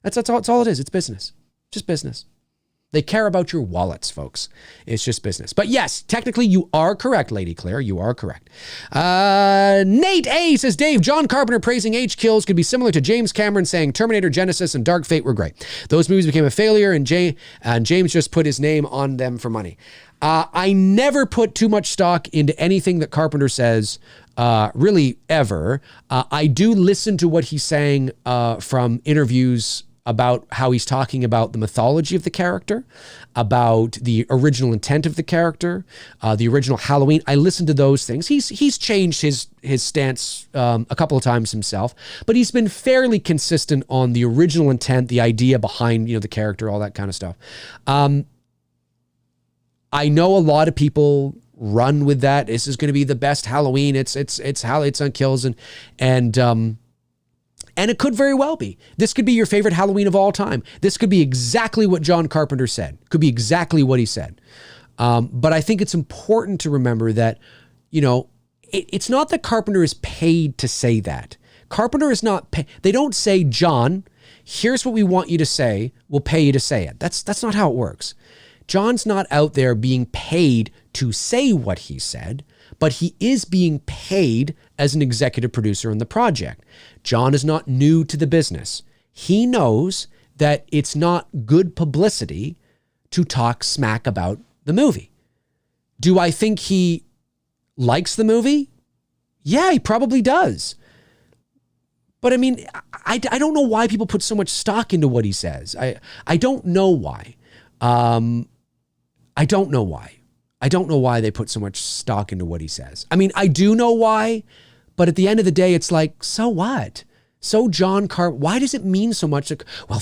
That's all it is. It's business. Just business. They care about your wallets, folks. It's just business. But yes, technically you are correct, Lady Claire. You are correct. Nate A says, Dave, John Carpenter praising H kills could be similar to James Cameron saying Terminator, Genesis, and Dark Fate were great. Those movies became a failure and James just put his name on them for money. I never put too much stock into anything that Carpenter says, really ever. I do listen to what he's saying from interviews about how he's talking about the mythology of the character, about the original intent of the character, the original Halloween. I listen to those things. He's changed his stance a couple of times himself, but he's been fairly consistent on the original intent, the idea behind the character, all that kind of stuff. I know a lot of people run with that. This is going to be the best Halloween. It's on kills and it could very well be. This could be your favorite Halloween of all time. This could be exactly what John Carpenter said. Could be exactly what he said. But I think it's important to remember that, it's not that Carpenter is paid to say that. Carpenter is not paid. They don't say, John, here's what we want you to say. We'll pay you to say it. That's not how it works. John's not out there being paid to say what he said, but he is being paid as an executive producer on the project. John is not new to the business. He knows that it's not good publicity to talk smack about the movie. Do I think he likes the movie? Yeah, he probably does. But I mean, I don't know why people put so much stock into what he says. I don't know why. I don't know why. I don't know why they put so much stock into what he says. I mean, I do know why, but at the end of the day, it's like, so what? So John Carpenter, why does it mean so much? Well,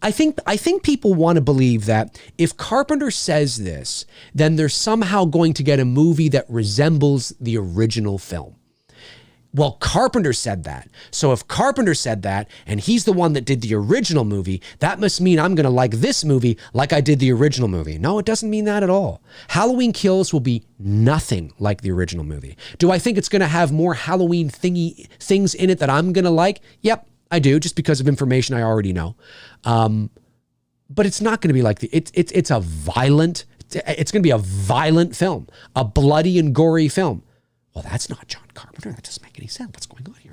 I think people want to believe that if Carpenter says this, then they're somehow going to get a movie that resembles the original film. Well, Carpenter said that. So if Carpenter said that, and he's the one that did the original movie, that must mean I'm going to like this movie like I did the original movie. No, it doesn't mean that at all. Halloween Kills will be nothing like the original movie. Do I think it's going to have more Halloween things in it that I'm going to like? Yep, I do, just because of information I already know. But it's not going to be like it's a violent, it's going to be a violent film, a bloody and gory film. Well, that's not John Carpenter. That doesn't make any sense. What's going on here?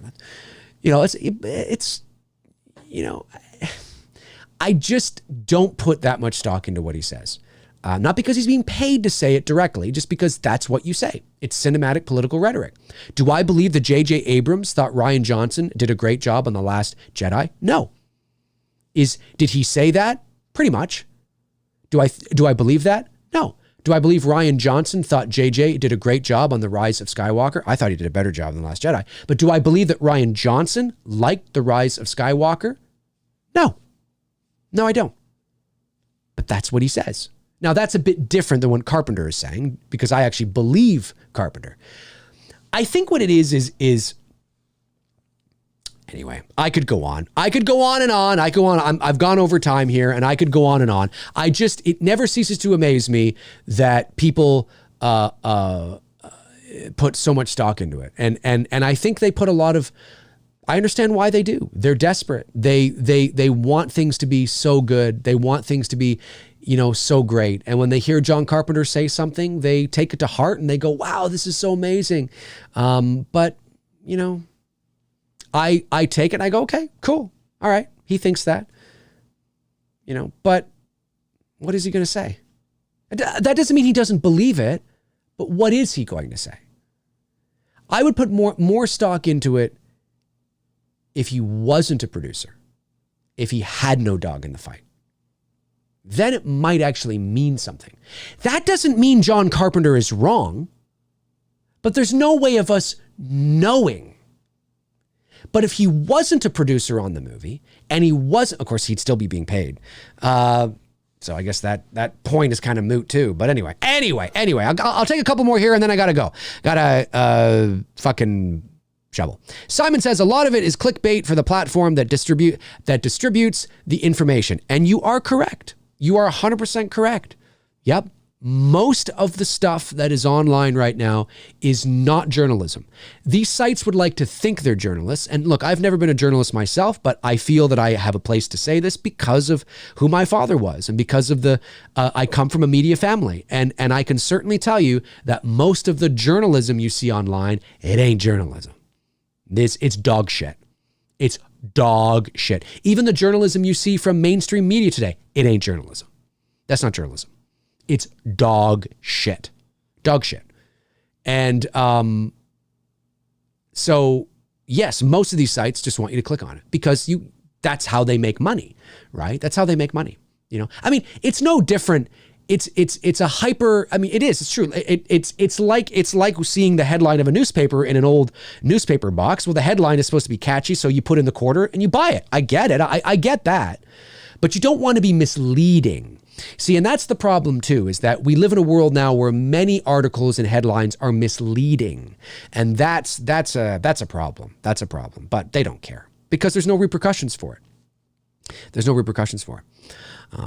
I just don't put that much stock into what he says. Not because he's being paid to say it directly, just because that's what you say. It's cinematic political rhetoric. Do I believe that J.J. Abrams thought Rian Johnson did a great job on The Last Jedi? No. Did he say that? Pretty much. Do I believe that? No. Do I believe Rian Johnson thought JJ did a great job on The Rise of Skywalker? I thought he did a better job than The Last Jedi. But do I believe that Rian Johnson liked The Rise of Skywalker? No. No, I don't. But that's what he says. Now, that's a bit different than what Carpenter is saying, because I actually believe Carpenter. I think what it is anyway, I could go on. I could go on and on. I've gone over time here, and I could go on and on. It never ceases to amaze me that people, put so much stock into it. And I think they put a lot of, I understand why they do. They're desperate. They want things to be so good. They want things to be, so great. And when they hear John Carpenter say something, they take it to heart and they go, wow, this is so amazing. But I take it and I go, okay, cool. All right. He thinks that, but what is he going to say? That doesn't mean he doesn't believe it, but what is he going to say? I would put more stock into it if he wasn't a producer, if he had no dog in the fight. Then it might actually mean something. That doesn't mean John Carpenter is wrong, but there's no way of us knowing. But if he wasn't a producer on the movie, and he wasn't, of course, he'd still be being paid. So I guess that point is kind of moot too. But anyway, I'll take a couple more here and then I gotta go. Gotta fucking shovel. Simon says a lot of it is clickbait for the platform that distributes the information. And you are correct. You are 100% correct. Yep. Most of the stuff that is online right now is not journalism. These sites would like to think they're journalists. And look, I've never been a journalist myself, but I feel that I have a place to say this because of who my father was and because of I come from a media family. And I can certainly tell you that most of the journalism you see online, it ain't journalism. It's dog shit. It's dog shit. Even the journalism you see from mainstream media today, it ain't journalism. That's not journalism. It's dog shit. Dog shit. And so, yes, most of these sites just want you to click on it because that's how they make money, right? That's how they make money. I mean, it's no different. It's a hyper, I mean, it is, it's true. It's like seeing the headline of a newspaper in an old newspaper box. Well, the headline is supposed to be catchy, so you put in the quarter and you buy it. I get it. I get that. But you don't want to be misleading. See, and that's the problem too, is that we live in a world now where many articles and headlines are misleading. And that's a problem. That's a problem. But they don't care because there's no repercussions for it. There's no repercussions for it. Okay,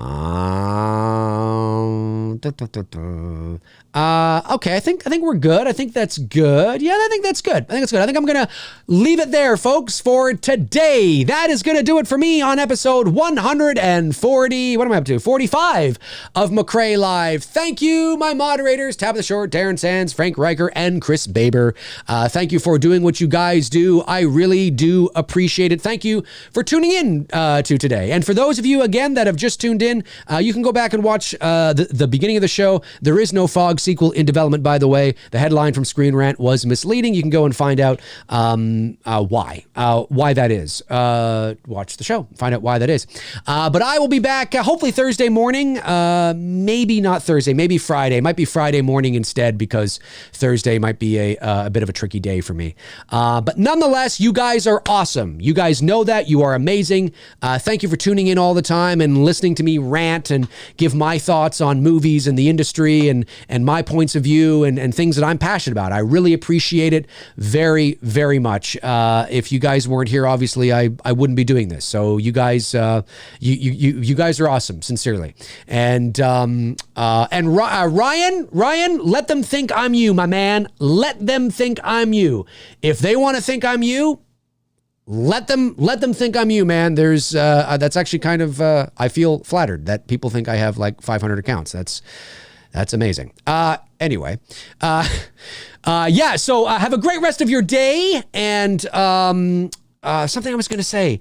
I think we're good. I think that's good. Yeah, I think that's good. I think I'm going to leave it there, folks, for today. That is going to do it for me on episode 140. What am I up to? 45 of MCRAE Live. Thank you, my moderators, Tabitha Short, Darren Sands, Frank Riker, and Chris Baber. Thank you for doing what you guys do. I really do appreciate it. Thank you for tuning in to today. And for those of you, again, that have just tuned in, you can go back and watch the beginning of the show. There is no Fog sequel in development, by the way. The headline from Screen Rant was misleading. You can go and find out why that is. Watch the show, find out why that is. But I will be back hopefully Thursday morning. Maybe not Thursday, maybe Friday. It might be Friday morning instead because Thursday might be a bit of a tricky day for me. But nonetheless, you guys are awesome. You guys know that. You are amazing. Thank you for tuning in all the time and listening to me rant and give my thoughts on movies and the industry and my points of view and things that I'm passionate about. I really appreciate it very, very much. If you guys weren't here, obviously I wouldn't be doing this. So you guys, you guys are awesome, sincerely. And Ryan, let them think I'm you, my man. Let them think I'm you. If they want to think I'm you, let them think I'm you, man. There's that's actually kind of I feel flattered that people think I have like 500 accounts. That's amazing. Anyway, yeah. So have a great rest of your day. And something I was going to say.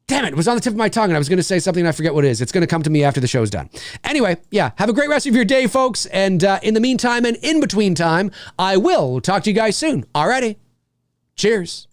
Damn it was on the tip of my tongue, and I was going to say something and I forget what it is. It's going to come to me after the show's done. Anyway, yeah. Have a great rest of your day, folks. And in the meantime and in between time, I will talk to you guys soon. Alrighty. Cheers.